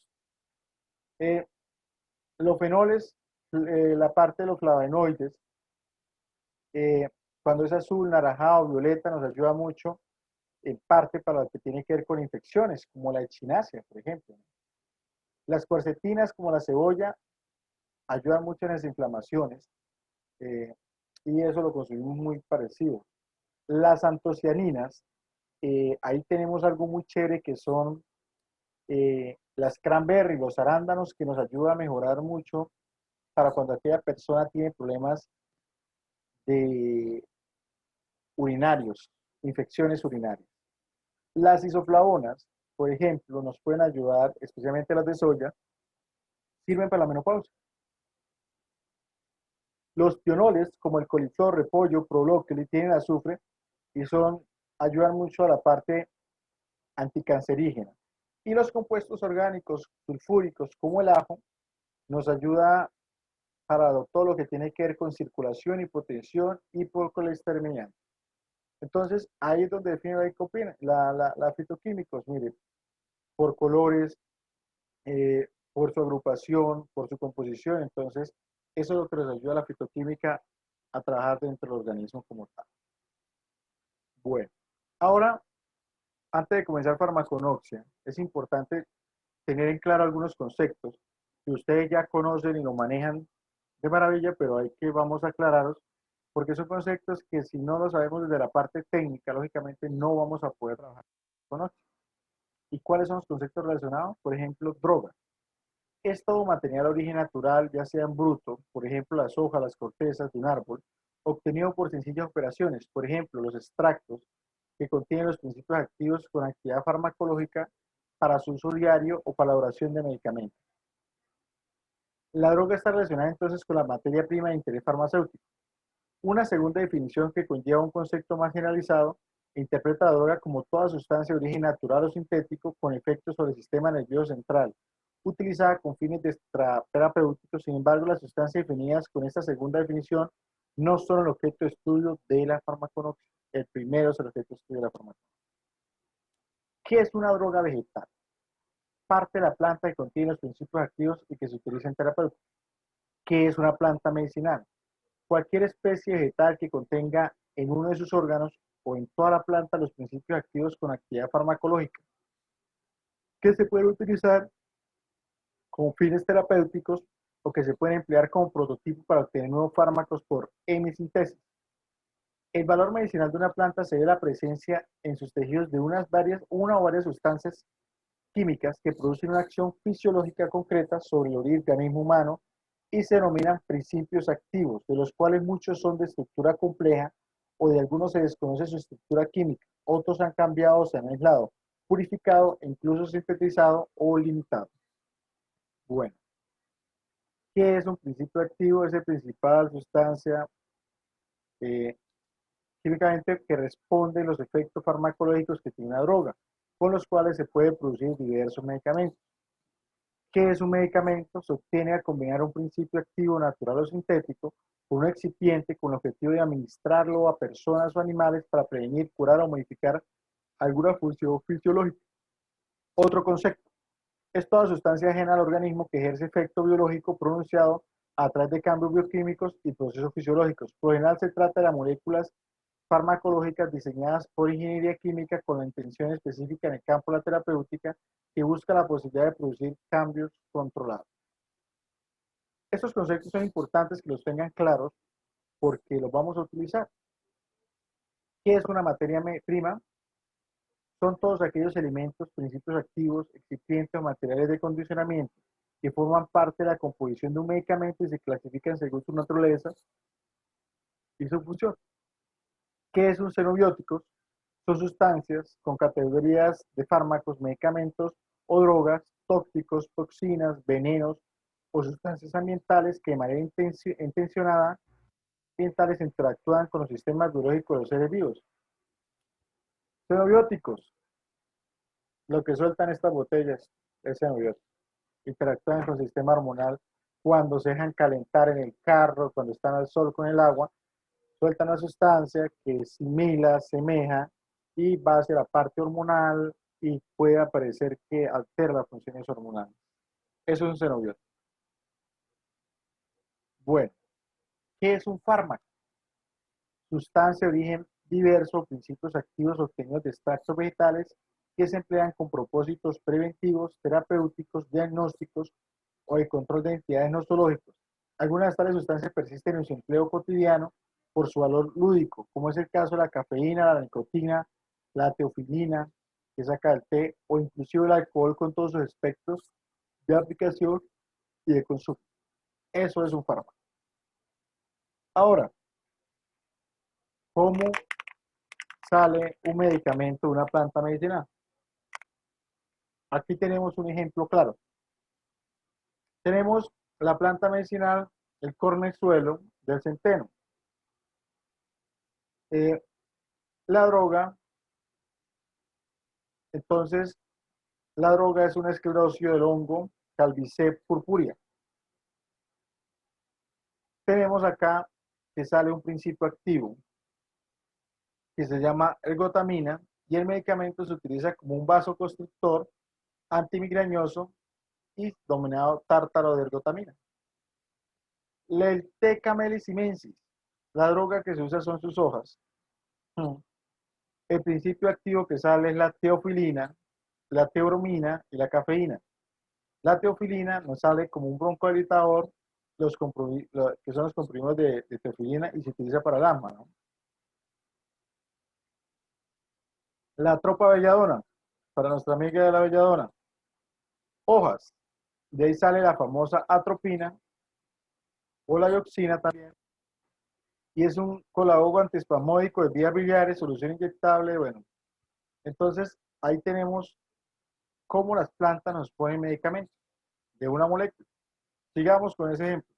Los fenoles, la parte de los flavonoides, cuando es azul, naranjado, violeta, nos ayuda mucho en parte para lo que tiene que ver con infecciones, como la echinacea, por ejemplo. Las cuercetinas, como la cebolla, ayudan mucho en las inflamaciones y eso lo consumimos muy parecido. Las antocianinas, ahí tenemos algo muy chévere que son las cranberry, los arándanos, que nos ayuda a mejorar mucho para cuando aquella persona tiene problemas de urinarios, infecciones urinarias. Las isoflavonas, por ejemplo, nos pueden ayudar, especialmente las de soya, sirven para la menopausia. Los pionoles, como el coliflor, repollo, probrócoli, tienen azufre y ayudan mucho a la parte anticancerígena. Y los compuestos orgánicos sulfúricos, como el ajo, nos ayuda para todo lo que tiene que ver con circulación, hipotensión y por colesterol. Entonces, ahí es donde define la fitoquímicos, mire, por colores, por su agrupación, por su composición. Entonces, eso es lo que nos ayuda a la fitoquímica a trabajar dentro del organismo como tal. Bueno, ahora, antes de comenzar farmaconoxia, es importante tener en claro algunos conceptos que ustedes ya conocen y lo manejan de maravilla, pero vamos a aclararlos, porque son conceptos que si no los sabemos desde la parte técnica, lógicamente no vamos a poder trabajar con otros. ¿Y cuáles son los conceptos relacionados? Por ejemplo, droga. Es todo material de origen natural, ya sea en bruto, por ejemplo, las hojas, las cortezas de un árbol, obtenido por sencillas operaciones, por ejemplo, los extractos que contienen los principios activos con actividad farmacológica para su uso diario o para la elaboración de medicamentos. La droga está relacionada entonces con la materia prima de interés farmacéutico. Una segunda definición que conlleva un concepto más generalizado interpreta la droga como toda sustancia de origen natural o sintético con efectos sobre el sistema nervioso central, utilizada con fines terapéuticos. Sin embargo, las sustancias definidas con esta segunda definición no son el objeto de estudio de la farmacología. El primero es el objeto de estudio de la farmacología. ¿Qué es una droga vegetal? Parte de la planta que contiene los principios activos y que se utiliza en terapéutica. ¿Qué es una planta medicinal? Cualquier especie vegetal que contenga en uno de sus órganos o en toda la planta los principios activos con actividad farmacológica, que se pueden utilizar con fines terapéuticos o que se pueden emplear como prototipo para obtener nuevos fármacos por hemisíntesis. El valor medicinal de una planta se debe a la presencia en sus tejidos de una o varias sustancias químicas que producen una acción fisiológica concreta sobre el organismo humano y se denominan principios activos, de los cuales muchos son de estructura compleja o de algunos se desconoce su estructura química, otros han cambiado, se han aislado, purificado, incluso sintetizado o limitado. Bueno, ¿qué es un principio activo? Es la principal sustancia químicamente que responde a los efectos farmacológicos que tiene una droga, con los cuales se puede producir diversos medicamentos. ¿Qué es un medicamento? Se obtiene al combinar un principio activo natural o sintético con un excipiente con el objetivo de administrarlo a personas o animales para prevenir, curar o modificar alguna función fisiológica. Otro concepto. Es toda sustancia ajena al organismo que ejerce efecto biológico pronunciado a través de cambios bioquímicos y procesos fisiológicos. Por lo general se trata de las moléculas farmacológicas diseñadas por ingeniería química con la intención específica en el campo de la terapéutica que busca la posibilidad de producir cambios controlados. Estos conceptos son importantes que los tengan claros porque los vamos a utilizar. ¿Qué es una materia prima? Son todos aquellos elementos, principios activos, excipientes o materiales de condicionamiento que forman parte de la composición de un medicamento y se clasifican según su naturaleza y su función. ¿Qué es un xenobióticos? Son sustancias con categorías de fármacos, medicamentos o drogas, tóxicos, toxinas, venenos o sustancias ambientales que de manera intencionada ambientales interactúan con los sistemas biológicos de los seres vivos. Xenobióticos, lo que sueltan estas botellas es xenobiótico. Interactúan con el sistema hormonal cuando se dejan calentar en el carro, cuando están al sol con el agua, sueltan una sustancia que simila, semeja y va hacia la parte hormonal y puede aparecer que altera las funciones hormonales. Eso es un xenobiótico. Bueno, ¿qué es un fármaco? Sustancia de origen diverso, principios activos obtenidos de extractos vegetales que se emplean con propósitos preventivos, terapéuticos, diagnósticos o de control de entidades no zoológicas. Algunas de tales sustancias persisten en su empleo cotidiano por su valor lúdico, como es el caso de la cafeína, la nicotina, la teofilina, que saca del té, o inclusive el alcohol con todos sus aspectos de aplicación y de consumo. Eso es un fármaco. Ahora, ¿cómo sale un medicamento de una planta medicinal? Aquí tenemos un ejemplo claro. Tenemos la planta medicinal, el cornezuelo del centeno. La droga, entonces, la droga es una esclerosis del hongo Calviceps purpurea. Tenemos acá que sale un principio activo que se llama ergotamina y el medicamento se utiliza como un vasoconstrictor antimigrañoso y denominado tártaro de ergotamina. El té Camellia simensis, la droga que se usa son sus hojas. El principio activo que sale es la teofilina, la teobromina y la cafeína. La teofilina nos sale como un broncodilatador, que son los comprimidos de teofilina y se utiliza para el asma, ¿no? La tropa belladona para nuestra amiga de la belladona. Hojas. De ahí sale la famosa atropina o la dioxina también. Y es un colagogo antiespasmódico de vías biliares, solución inyectable, bueno. Entonces, ahí tenemos cómo las plantas nos ponen medicamentos de una molécula. Sigamos con ese ejemplo.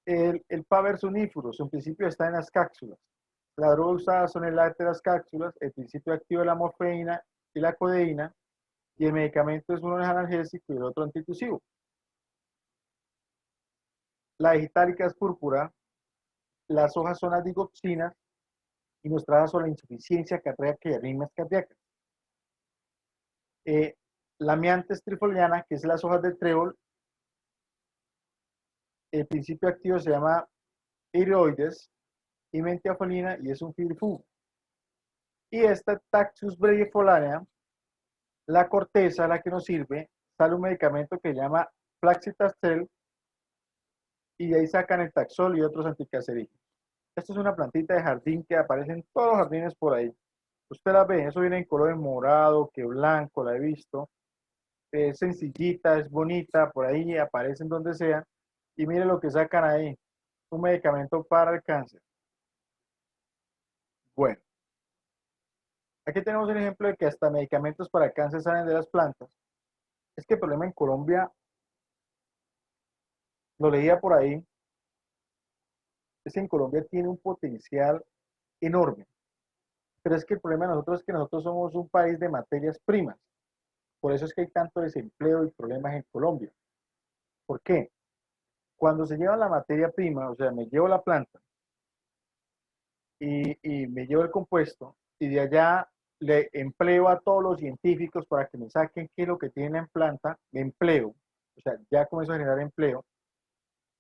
El Paver sunníferus, en principio está en las cápsulas. La droga usada son el lácteo de las cápsulas, el principio activo de la morfina y la codeína, y el medicamento es uno es analgésico y el otro antitusivo. La digitalica es púrpura, las hojas son las digoxinas y nos trabaja sobre la insuficiencia cardíaca y arritmias cardíacas. La miantes trifoliana, que es las hojas del trébol, el principio activo se llama iridoides y mentiafolina y es un fibrífugo. Y esta Taxus brevifolia, la corteza, la que nos sirve, sale un medicamento que se llama Flaxitaxel y de ahí sacan el taxol y otros anticancerígenos. Esto es una plantita de jardín que aparece en todos los jardines por ahí. Usted la ve, eso viene en colores morado, que blanco, la he visto. Es sencillita, es bonita, por ahí aparece en donde sea. Y mire lo que sacan ahí, un medicamento para el cáncer. Bueno, aquí tenemos un ejemplo de que hasta medicamentos para el cáncer salen de las plantas. Es que el problema en Colombia, lo leía por ahí, es que en Colombia tiene un potencial enorme. Pero es que el problema de nosotros es que nosotros somos un país de materias primas. Por eso es que hay tanto desempleo y problemas en Colombia. ¿Por qué? Cuando se lleva la materia prima, o sea, me llevo la planta y me llevo el compuesto y de allá le empleo a todos los científicos para que me saquen qué es lo que tiene en planta, me empleo, o sea, ya comienzo a generar empleo,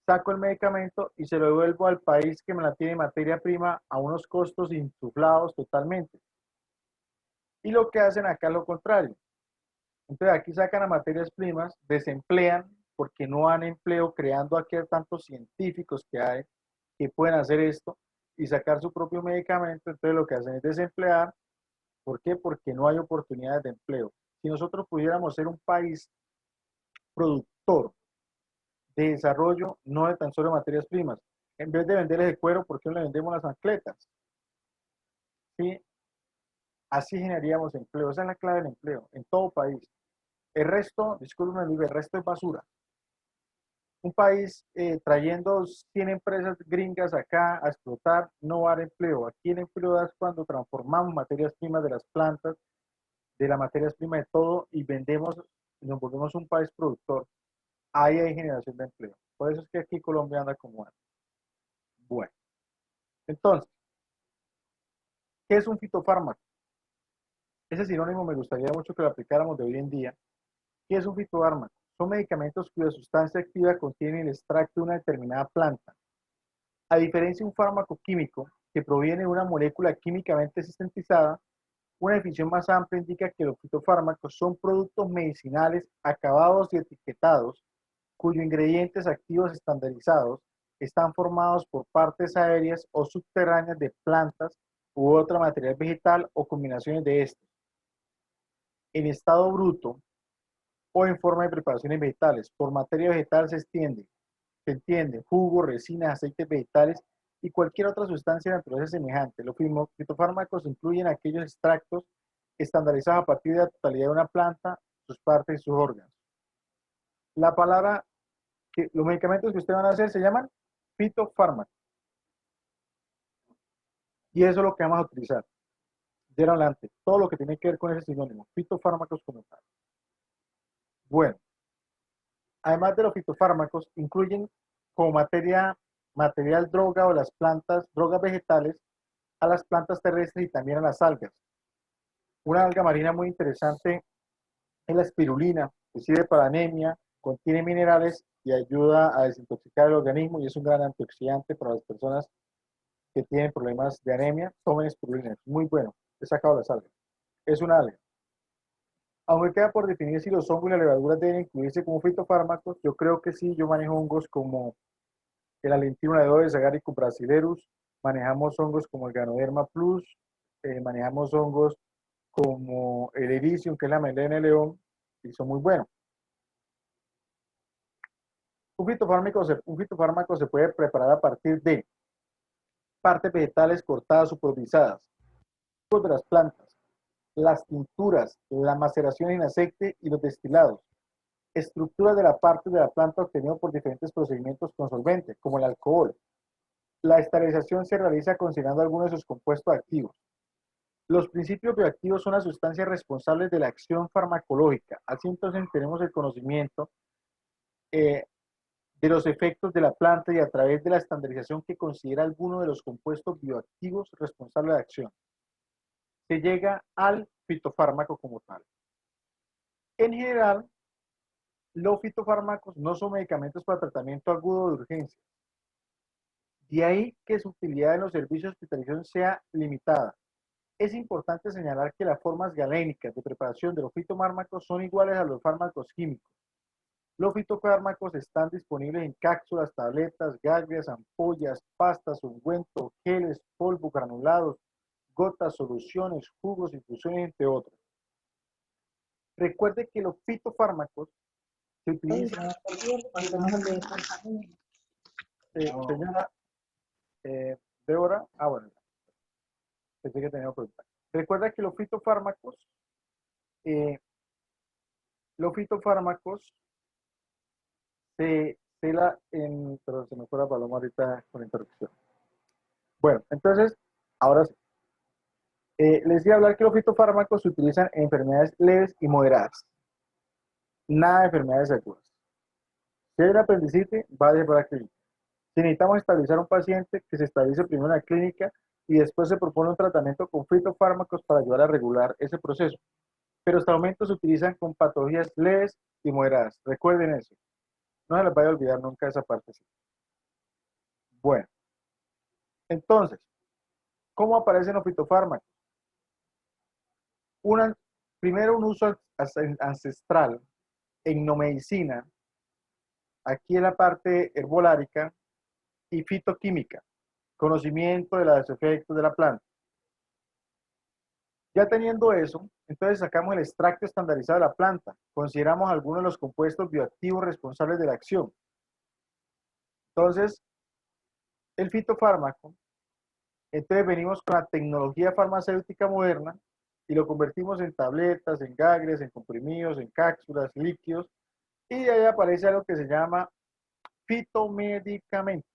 saco el medicamento y se lo devuelvo al país que me la tiene materia prima a unos costos insuflados totalmente. Y lo que hacen acá es lo contrario. Entonces aquí sacan a materias primas, desemplean porque no han empleo, creando aquí a tantos científicos que hay que pueden hacer esto y sacar su propio medicamento. Entonces lo que hacen es desemplear. ¿Por qué? Porque no hay oportunidades de empleo. Si nosotros pudiéramos ser un país productor de desarrollo, no de tan solo materias primas, en vez de venderles el cuero, ¿por qué no le vendemos las ancletas? ¿Sí? Así generaríamos empleo. Esa es la clave del empleo en todo país. El resto, discúlpenme, el resto es basura. Un país trayendo 100 empresas gringas acá a explotar no va a dar empleo. Aquí el empleo es cuando transformamos materias primas de las plantas, de las materias primas de todo y vendemos y nos volvemos un país productor. Ahí hay generación de empleo. Por eso es que aquí Colombia anda como anda. Bueno, entonces, ¿qué es un fitofármaco? Ese sinónimo me gustaría mucho que lo aplicáramos de hoy en día. ¿Qué es un fitofármaco? Son medicamentos cuya sustancia activa contiene el extracto de una determinada planta. A diferencia de un fármaco químico que proviene de una molécula químicamente sintetizada, una definición más amplia indica que los fitofármacos son productos medicinales acabados y etiquetados cuyos ingredientes activos estandarizados están formados por partes aéreas o subterráneas de plantas u otro material vegetal o combinaciones de estos, en estado bruto o en forma de preparaciones vegetales. Por materia vegetal se entiende jugo, resinas, aceites vegetales y cualquier otra sustancia de naturaleza semejante. Los fitofármacos incluyen aquellos extractos estandarizados a partir de la totalidad de una planta, sus partes y sus órganos. La palabra, los medicamentos que ustedes van a hacer se llaman fitofármacos. Y eso es lo que vamos a utilizar. De ahora adelante, todo lo que tiene que ver con ese sinónimo, fitofármacos como tal. Bueno, además de los fitofármacos, incluyen como material droga o las plantas, drogas vegetales, a las plantas terrestres y también a las algas. Una alga marina muy interesante es la espirulina, que sirve para anemia, contiene minerales y ayuda a desintoxicar el organismo y es un gran antioxidante para las personas que tienen problemas de anemia. Tomen espirulina, es muy bueno, he sacado las algas. Es una alga. Aunque queda por definir si los hongos y las levaduras deben incluirse como fitofármacos, yo creo que sí. Yo manejo hongos como el Alentina ledodes, Agaricus brasilerus, manejamos hongos como el Ganoderma plus, manejamos hongos como el Elysium, que es la melena de león, y son muy buenos. Un fitofármaco se puede preparar a partir de partes vegetales cortadas o pulverizadas, de las plantas, las tinturas, la maceración en aceite y los destilados, estructura de la parte de la planta obtenido por diferentes procedimientos con solvente, como el alcohol. La esterilización se realiza considerando algunos de sus compuestos activos. Los principios bioactivos son las sustancias responsables de la acción farmacológica. Así entonces tenemos el conocimiento de los efectos de la planta y a través de la estandarización que considera algunos de los compuestos bioactivos responsables de la acción, se llega al fitofármaco como tal. En general, los fitofármacos no son medicamentos para tratamiento agudo de urgencia. De ahí que su utilidad en los servicios de hospitalización sea limitada. Es importante señalar que las formas galénicas de preparación de los fitofármacos son iguales a los fármacos químicos. Los fitofármacos están disponibles en cápsulas, tabletas, gaglias, ampollas, pastas, ungüentos, geles, polvo, granulados, gotas, soluciones, jugos, infusiones, entre otros. Recuerde que los fitofármacos se utilizan... señora Débora, bueno, pensé que tenía pregunta. Recuerda que los fitofármacos perdón, se me fue la paloma ahorita con la interrupción. Bueno, entonces, ahora sí. Les iba a hablar que los fitofármacos se utilizan en enfermedades leves y moderadas. Nada de enfermedades agudas. Si hay un apendicitis, vaya para la clínica. Si necesitamos estabilizar a un paciente, que se estabilice primero en la clínica y después se propone un tratamiento con fitofármacos para ayudar a regular ese proceso. Pero hasta el momento se utilizan con patologías leves y moderadas. Recuerden eso. No se les vaya a olvidar nunca esa parte. Bueno, entonces, ¿cómo aparecen los fitofármacos? Primero un uso ancestral en nomedicina, aquí en la parte herbolárica, y fitoquímica, conocimiento de los efectos de la planta. Ya teniendo eso, entonces sacamos el extracto estandarizado de la planta, consideramos algunos de los compuestos bioactivos responsables de la acción. Entonces, el fitofármaco, entonces venimos con la tecnología farmacéutica moderna y lo convertimos en tabletas, en gagres, en comprimidos, en cápsulas, líquidos, y de ahí aparece algo que se llama fitomedicamento.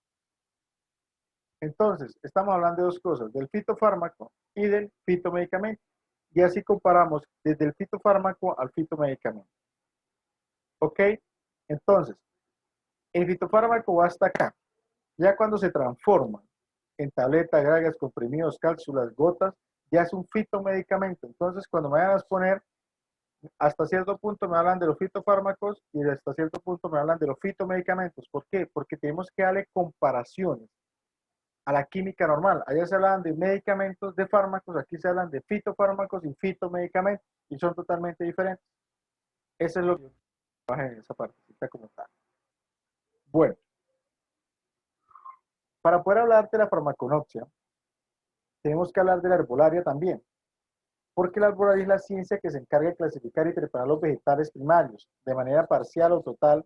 Entonces, estamos hablando de dos cosas, del fitofármaco y del fitomedicamento. Y así comparamos desde el fitofármaco al fitomedicamento. ¿Ok? Entonces, el fitofármaco va hasta acá. Ya cuando se transforma en tabletas, gragas, comprimidos, cápsulas, gotas, ya es un fitomedicamento. Entonces, cuando me vayan a poner, hasta cierto punto me hablan de los fitofármacos y hasta cierto punto me hablan de los fitomedicamentos. ¿Por qué? Porque tenemos que darle comparaciones a la química normal. Allá se hablan de medicamentos, de fármacos, aquí se hablan de fitofármacos y fitomedicamentos, y son totalmente diferentes. Eso es lo que yo trabajo en esa partecita como tal. Bueno, para poder hablar de la farmaconoxia, tenemos que hablar de la herbolaria también, porque la herbolaria es la ciencia que se encarga de clasificar y preparar los vegetales primarios, de manera parcial o total,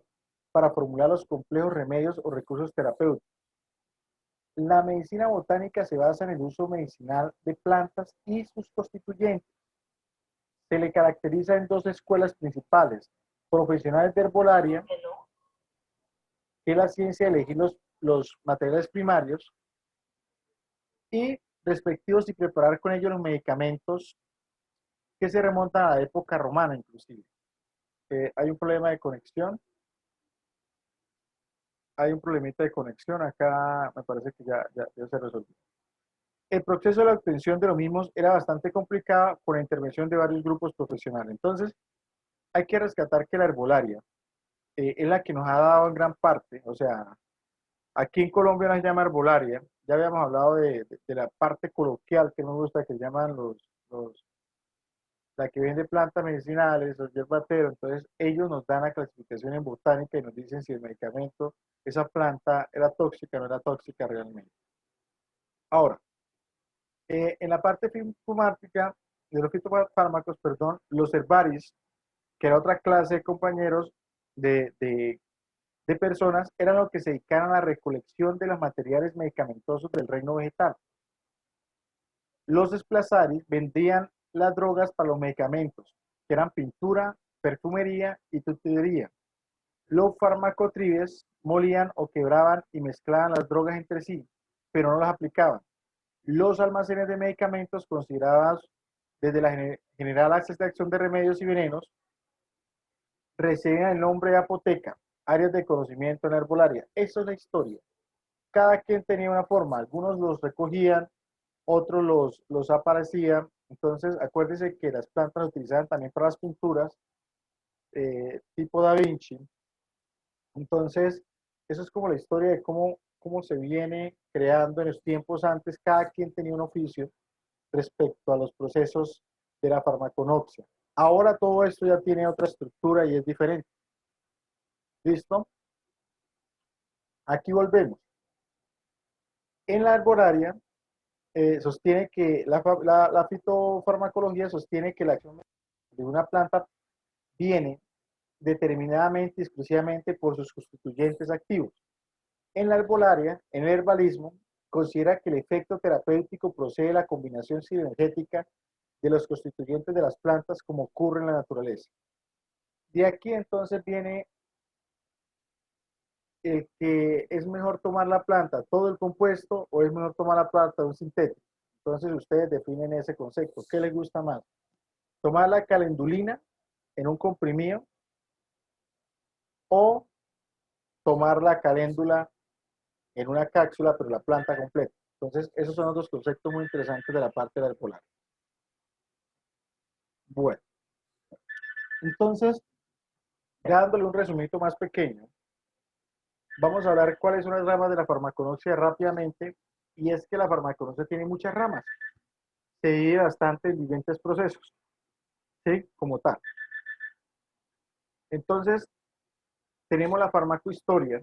para formular los complejos remedios o recursos terapéuticos. La medicina botánica se basa en el uso medicinal de plantas y sus constituyentes. Se le caracteriza en dos escuelas principales: profesionales de herbolaria, que es la ciencia de elegir los materiales primarios, y respectivos y preparar con ellos los medicamentos que se remontan a la época romana inclusive. Hay un problema de conexión. Hay un problemita de conexión. Acá me parece que ya se resolvió. El proceso de la obtención de los mismos era bastante complicado por la intervención de varios grupos profesionales. Entonces, hay que rescatar que la herbolaria es la que nos ha dado en gran parte, o sea, aquí en Colombia nos llama herbolaria. Ya habíamos hablado de la parte coloquial que nos gusta, que llaman la que vende plantas medicinales, los yerbateros. Entonces, ellos nos dan la clasificación en botánica y nos dicen si el medicamento, esa planta, era tóxica o no era tóxica realmente. Ahora, en la parte fitomática de los fitofármacos, perdón, los herbaris, que era otra clase de compañeros de personas, eran los que se dedicaban a la recolección de los materiales medicamentosos del reino vegetal. Los esplazaris vendían las drogas para los medicamentos, que eran pintura, perfumería y tutoría. Los farmacotribes molían o quebraban y mezclaban las drogas entre sí, pero no las aplicaban. Los almacenes de medicamentos, considerados desde la General Actas de Acción de Remedios y Venenos, reciben el nombre de apoteca, áreas de conocimiento en la herbolaria. Eso es la historia. Cada quien tenía una forma, algunos los recogían, otros los aparecían. Entonces, acuérdense que las plantas se utilizaban también para las pinturas, tipo Da Vinci. Entonces, eso es como la historia de cómo se viene creando en los tiempos antes. Cada quien tenía un oficio respecto a los procesos de la farmaconoxia. Ahora todo esto ya tiene otra estructura y es diferente. ¿Listo? Aquí volvemos. En la herbolaria, sostiene que la fitofarmacología sostiene que la acción de una planta viene determinadamente y exclusivamente por sus constituyentes activos. En la herbolaria, en el herbalismo, considera que el efecto terapéutico procede de la combinación sinergética de los constituyentes de las plantas como ocurre en la naturaleza. De aquí entonces viene el que es mejor tomar la planta, todo el compuesto, o es mejor tomar la planta de un sintético. Entonces ustedes definen ese concepto. ¿Qué les gusta más? ¿Tomar la calendulina en un comprimido o tomar la caléndula en una cápsula, pero la planta completa? Entonces, esos son los dos conceptos muy interesantes de la parte de la herbolaria. Bueno, entonces, ya dándole un resumito más pequeño, vamos a hablar cuáles son las ramas de la farmaconoxia rápidamente, y es que la farmaconoxia tiene muchas ramas, se divide bastante en diferentes procesos, ¿sí? Como tal. Entonces, tenemos la farmacohistoria,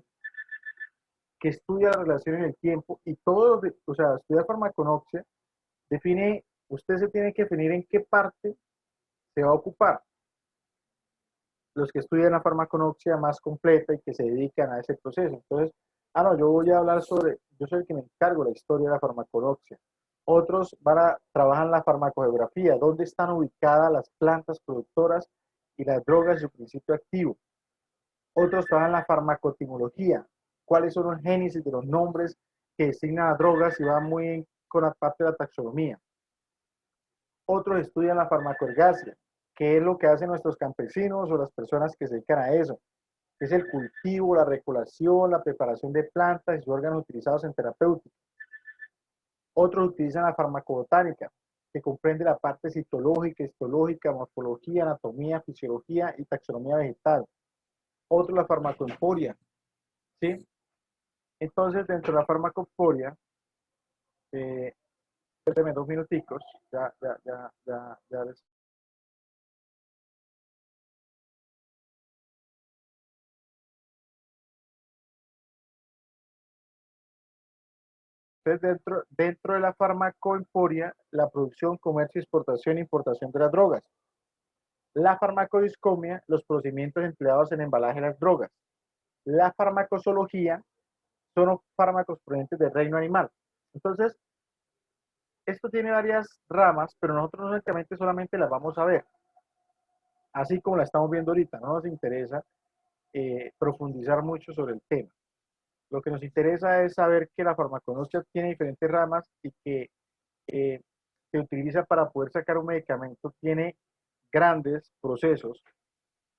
que estudia la relación en el tiempo, y todo, o sea, estudiar farmaconoxia, define, usted se tiene que definir en qué parte se va a ocupar. Los que estudian la farmaconoxia más completa y que se dedican a ese proceso. Entonces, no, yo voy a hablar sobre, yo soy el que me encargo de la historia de la farmaconoxia. Otros trabajan la farmacogeografía, dónde están ubicadas las plantas productoras y las drogas y su principio activo. Otros trabajan la farmacoetimología, cuáles son los génesis de los nombres que designan a drogas y va muy con la parte de la taxonomía. Otros estudian la farmacoergasia, qué es lo que hacen nuestros campesinos o las personas que se dedican a eso. Es el cultivo, la recolección, la preparación de plantas y sus órganos utilizados en terapéutica. Otros utilizan la farmacobotánica, que comprende la parte citológica, histológica, morfología, anatomía, fisiología y taxonomía vegetal. Otros la farmacoemporia, ¿sí? Entonces, dentro de la farmacoemporia, espérenme 2 minuticos, ya les... Entonces, dentro de la farmacoemporia, la producción, comercio, exportación e importación de las drogas. La farmacodiscomia, los procedimientos empleados en embalaje de las drogas. La farmacozoología, son los fármacos provenientes del reino animal. Entonces, esto tiene varias ramas, pero nosotros no únicamente solamente las vamos a ver, así como la estamos viendo ahorita. No nos interesa profundizar mucho sobre el tema. Lo que nos interesa es saber que la farmaconoxia tiene diferentes ramas y que se utiliza para poder sacar un medicamento, tiene grandes procesos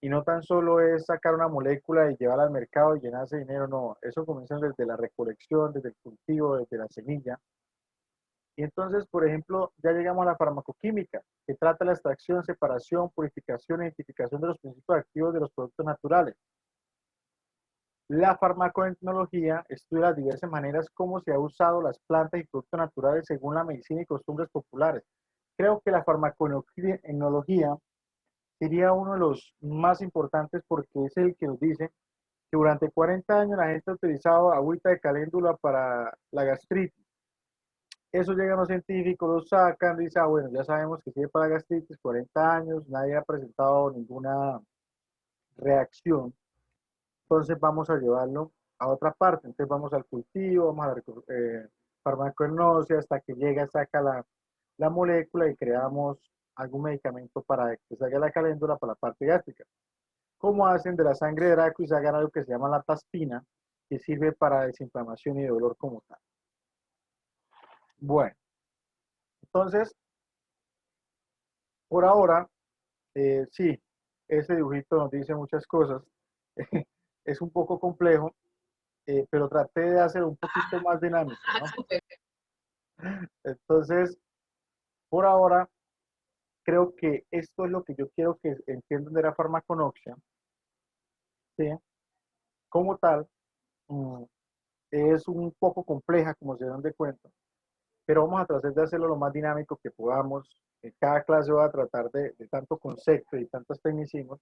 y no tan solo es sacar una molécula y llevarla al mercado y llenarse de dinero, no, eso comienza desde la recolección, desde el cultivo, desde la semilla. Y entonces, por ejemplo, ya llegamos a la farmacoquímica, que trata la extracción, separación, purificación e identificación de los principios activos de los productos naturales. La farmacoetnología estudia las diversas maneras como se ha usado las plantas y productos naturales según la medicina y costumbres populares. Creo que la farmacoetnología sería uno de los más importantes porque es el que nos dice que durante 40 años la gente ha utilizado agüita de caléndula para la gastritis. Eso llegan los científicos, lo sacan, dicen, ah, bueno, ya sabemos que sirve para gastritis, 40 años, nadie ha presentado ninguna reacción, entonces vamos a llevarlo a otra parte, entonces vamos al cultivo, vamos a la farmacognóstica hasta que llega, saca la molécula y creamos algún medicamento para que salga la caléndula para la parte gástrica. Como hacen de la sangre de Draco y sacan algo que se llama la taspina, que sirve para desinflamación y dolor como tal. Bueno, entonces, por ahora, sí, ese dibujito nos dice muchas cosas. Es un poco complejo, pero traté de hacer un poquito más dinámico, ¿no? Entonces, por ahora, creo que esto es lo que yo quiero que entiendan de la farmaconoxia, ¿sí? Como tal, mm, es un poco compleja, como se dan de cuenta, pero vamos a tratar de hacerlo lo más dinámico que podamos. En cada clase va a tratar de tanto concepto y tantos tecnicismos,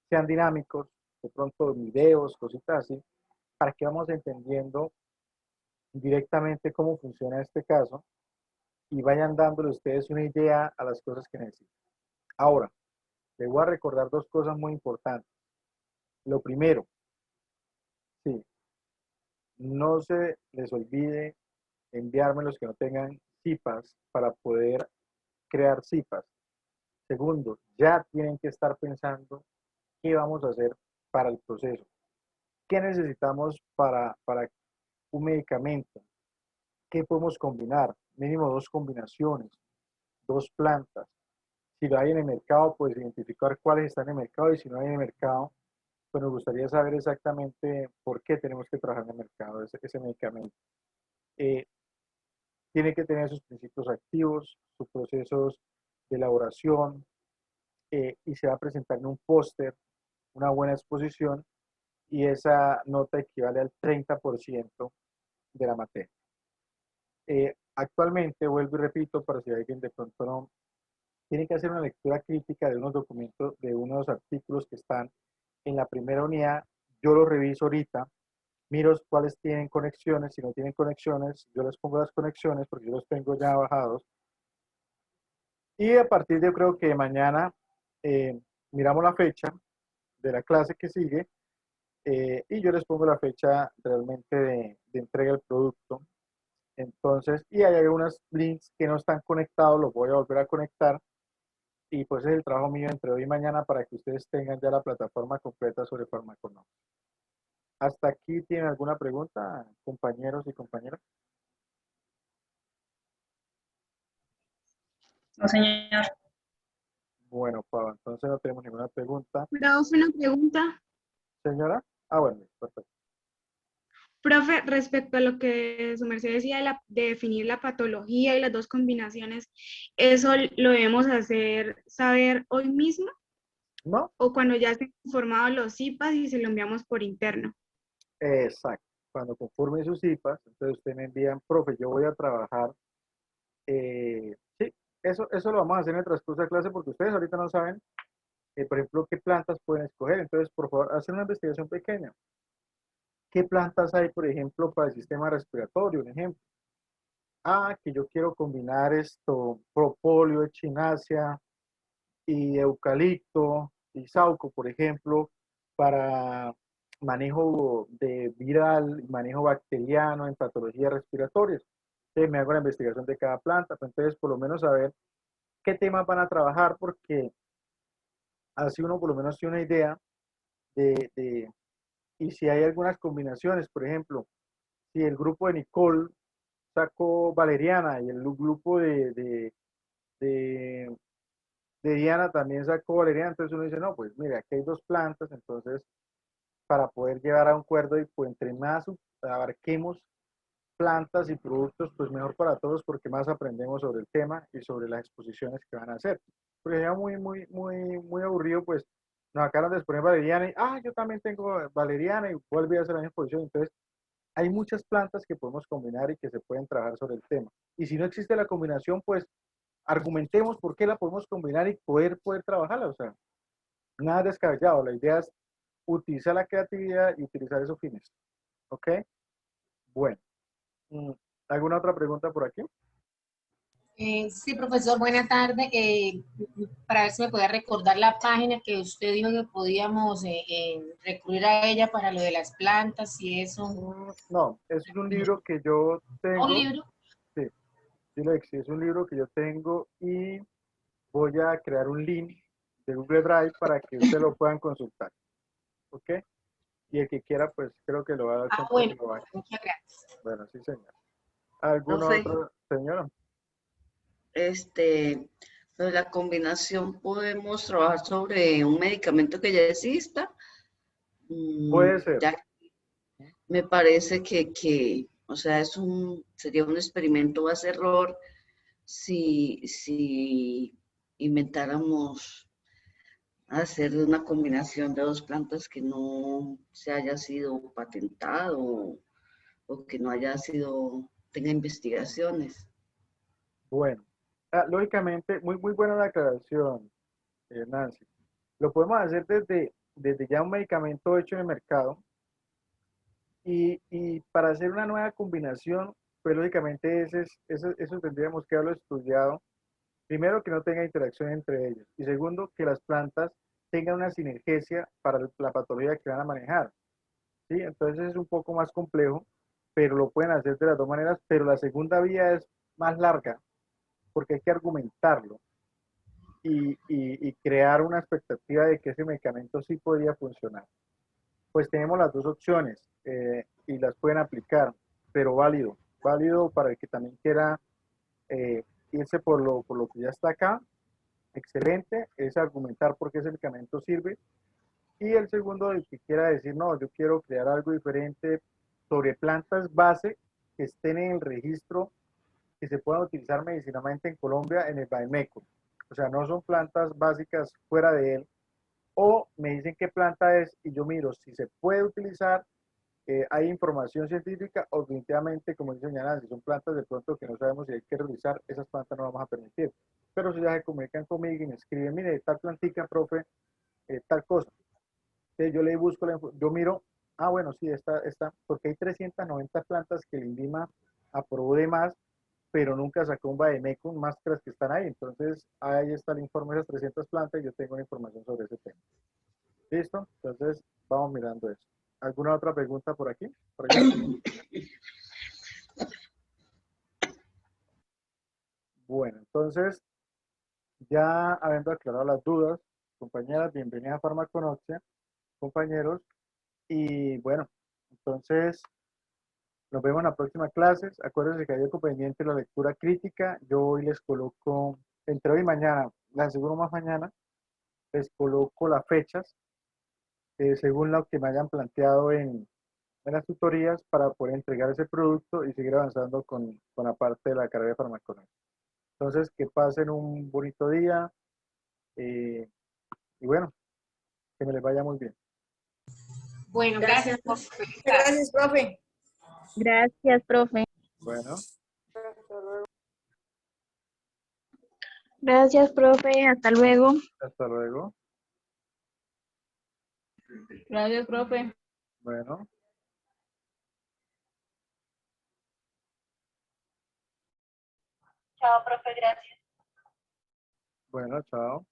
sean dinámicos, de pronto videos, cositas así, para que vamos entendiendo directamente cómo funciona este caso y vayan dándole ustedes una idea a las cosas que necesitan. Ahora, les voy a recordar dos cosas muy importantes. Lo primero, sí, no se les olvide enviarme los que no tengan CIPAS para poder crear CIPAS. Segundo, ya tienen que estar pensando qué vamos a hacer para el proceso. ¿Qué necesitamos para un medicamento? ¿Qué podemos combinar? Mínimo dos combinaciones, dos plantas. Si lo hay en el mercado, pues identificar cuáles están en el mercado y si no hay en el mercado, pues nos gustaría saber exactamente por qué tenemos que trabajar en el mercado ese medicamento. Eh, Tiene que tener sus principios activos, sus procesos de elaboración y se va a presentar en un póster, una buena exposición y esa nota equivale al 30% de la materia. Actualmente, vuelvo y repito, para si alguien de pronto no, tiene que hacer una lectura crítica de unos documentos, de unos artículos que están en la primera unidad. Yo los reviso ahorita, miro cuáles tienen conexiones, si no tienen conexiones, yo les pongo las conexiones porque yo los tengo ya bajados. Y a partir de, yo creo que mañana miramos la fecha de la clase que sigue y yo les pongo la fecha realmente de entrega del producto. Entonces, y hay algunos links que no están conectados, los voy a volver a conectar y pues es el trabajo mío entre hoy y mañana para que ustedes tengan ya la plataforma completa sobre farmaconomía. ¿Hasta aquí tienen alguna pregunta, compañeros y compañeras? No, señor. Bueno, Pablo, entonces no tenemos ninguna pregunta. Profe, una pregunta. Señora, ah, bueno, perfecto. Profe, respecto a lo que su merced decía de definir la patología y las dos combinaciones, ¿eso lo debemos hacer saber hoy mismo ¿No? o cuando ya estén informados los CIPAS y se lo enviamos por interno? Exacto. Cuando conforme sus IPAs, entonces usted me envían, profe, yo voy a trabajar. Sí, eso lo vamos a hacer en el transcurso de clase porque ustedes ahorita no saben, por ejemplo, qué plantas pueden escoger. Entonces, por favor, hacer una investigación pequeña. ¿Qué plantas hay, por ejemplo, para el sistema respiratorio? Un ejemplo. Ah, que yo quiero combinar esto, propóleo, echinacea y eucalipto y sauco, por ejemplo, para manejo de viral, manejo bacteriano en patologías respiratorias. Entonces me hago la investigación de cada planta, pues entonces por lo menos saber qué temas van a trabajar, porque así uno por lo menos tiene una idea de y si hay algunas combinaciones, por ejemplo, si el grupo de Nicole sacó valeriana y el grupo de, de Diana también sacó valeriana, entonces uno dice, no, pues mira, aquí hay dos plantas, entonces para poder llevar a un acuerdo y pues entre más abarquemos plantas y productos, pues mejor para todos porque más aprendemos sobre el tema y sobre las exposiciones que van a hacer. Porque sería muy aburrido, pues nos acaban de exponer valeriana y, yo también tengo valeriana y vuelve a hacer la misma exposición. Entonces, hay muchas plantas que podemos combinar y que se pueden trabajar sobre el tema. Y si no existe la combinación, pues argumentemos por qué la podemos combinar y poder trabajarla. O sea, nada descabellado. La idea es utilizar la creatividad y utilizar esos fines. ¿Ok? Bueno. ¿Alguna otra pregunta por aquí? Sí, profesor, buena tarde. Para ver si me puede recordar la página que usted dijo que podíamos recurrir a ella para lo de las plantas y eso. No, ese es un libro que yo ¿Un tengo. libro? Sí, sí, es un libro que yo tengo y voy a crear un link de Google Drive para que ustedes lo puedan consultar. ¿Ok? Y el que quiera, pues creo que lo va a dar cuenta Bueno, que lo va a. muchas gracias. Bueno, sí, señor. ¿Alguna Profe, otra, señora? pues la combinación podemos trabajar sobre un medicamento que ya exista. Puede ser. Ya me parece o sea, sería un experimento base error si inventáramos hacer una combinación de dos plantas que no se haya sido patentado o que no haya sido, tenga investigaciones. Bueno, lógicamente, muy buena la aclaración, Nancy. Lo podemos hacer desde ya un medicamento hecho en el mercado y para hacer una nueva combinación, pues lógicamente eso tendríamos que haberlo estudiado. Primero, que no tenga interacción entre ellos. Y segundo, que las plantas tengan una sinergia para la patología que van a manejar. ¿Sí? Entonces es un poco más complejo, pero lo pueden hacer de las dos maneras. Pero la segunda vía es más larga, porque hay que argumentarlo y crear una expectativa de que ese medicamento sí podría funcionar. Pues tenemos las dos opciones y las pueden aplicar, pero válido para el que también quiera eh, irse por lo que ya está acá. Excelente, es argumentar por qué ese medicamento sirve. Y el segundo, el que quiera decir, no, yo quiero crear algo diferente sobre plantas base que estén en el registro, que se puedan utilizar medicinalmente en Colombia en el Bademecum. O sea, no son plantas básicas fuera de él. O me dicen qué planta es y yo miro si se puede utilizar. Hay información científica, o definitivamente, como dice Ñana, si son plantas de pronto que no sabemos si hay que revisar, esas plantas no vamos a permitir. Pero si ya se comunican conmigo y me escriben, mire, tal plantica, profe, tal cosa. Entonces yo le busco, yo miro, bueno, sí, esta, porque hay 390 plantas que el INVIMA aprobó de más, pero nunca sacó un Bademecum más que las que están ahí. Entonces ahí está el informe de esas 300 plantas y yo tengo la información sobre ese tema. ¿Listo? Entonces vamos mirando eso. ¿Alguna otra pregunta por aquí? ¿Por allá? Bueno, entonces, ya habiendo aclarado las dudas, compañeras, bienvenidas a Farmaconoxia, compañeros, y bueno, entonces nos vemos en la próxima clase. Acuérdense que hay algo pendiente la lectura crítica. Yo hoy les coloco, entre hoy y mañana, les aseguro más mañana, les coloco las fechas según lo que me hayan planteado en las tutorías para poder entregar ese producto y seguir avanzando con la parte de la carrera de farmacología. Entonces, que pasen un bonito día y bueno, que me les vaya muy bien. Bueno, Gracias. gracias. Gracias, profe. Gracias, profe. Bueno, Gracias, profe. Hasta luego. hasta luego. Gracias, profe. Bueno. Chao, profe, gracias. Bueno, chao.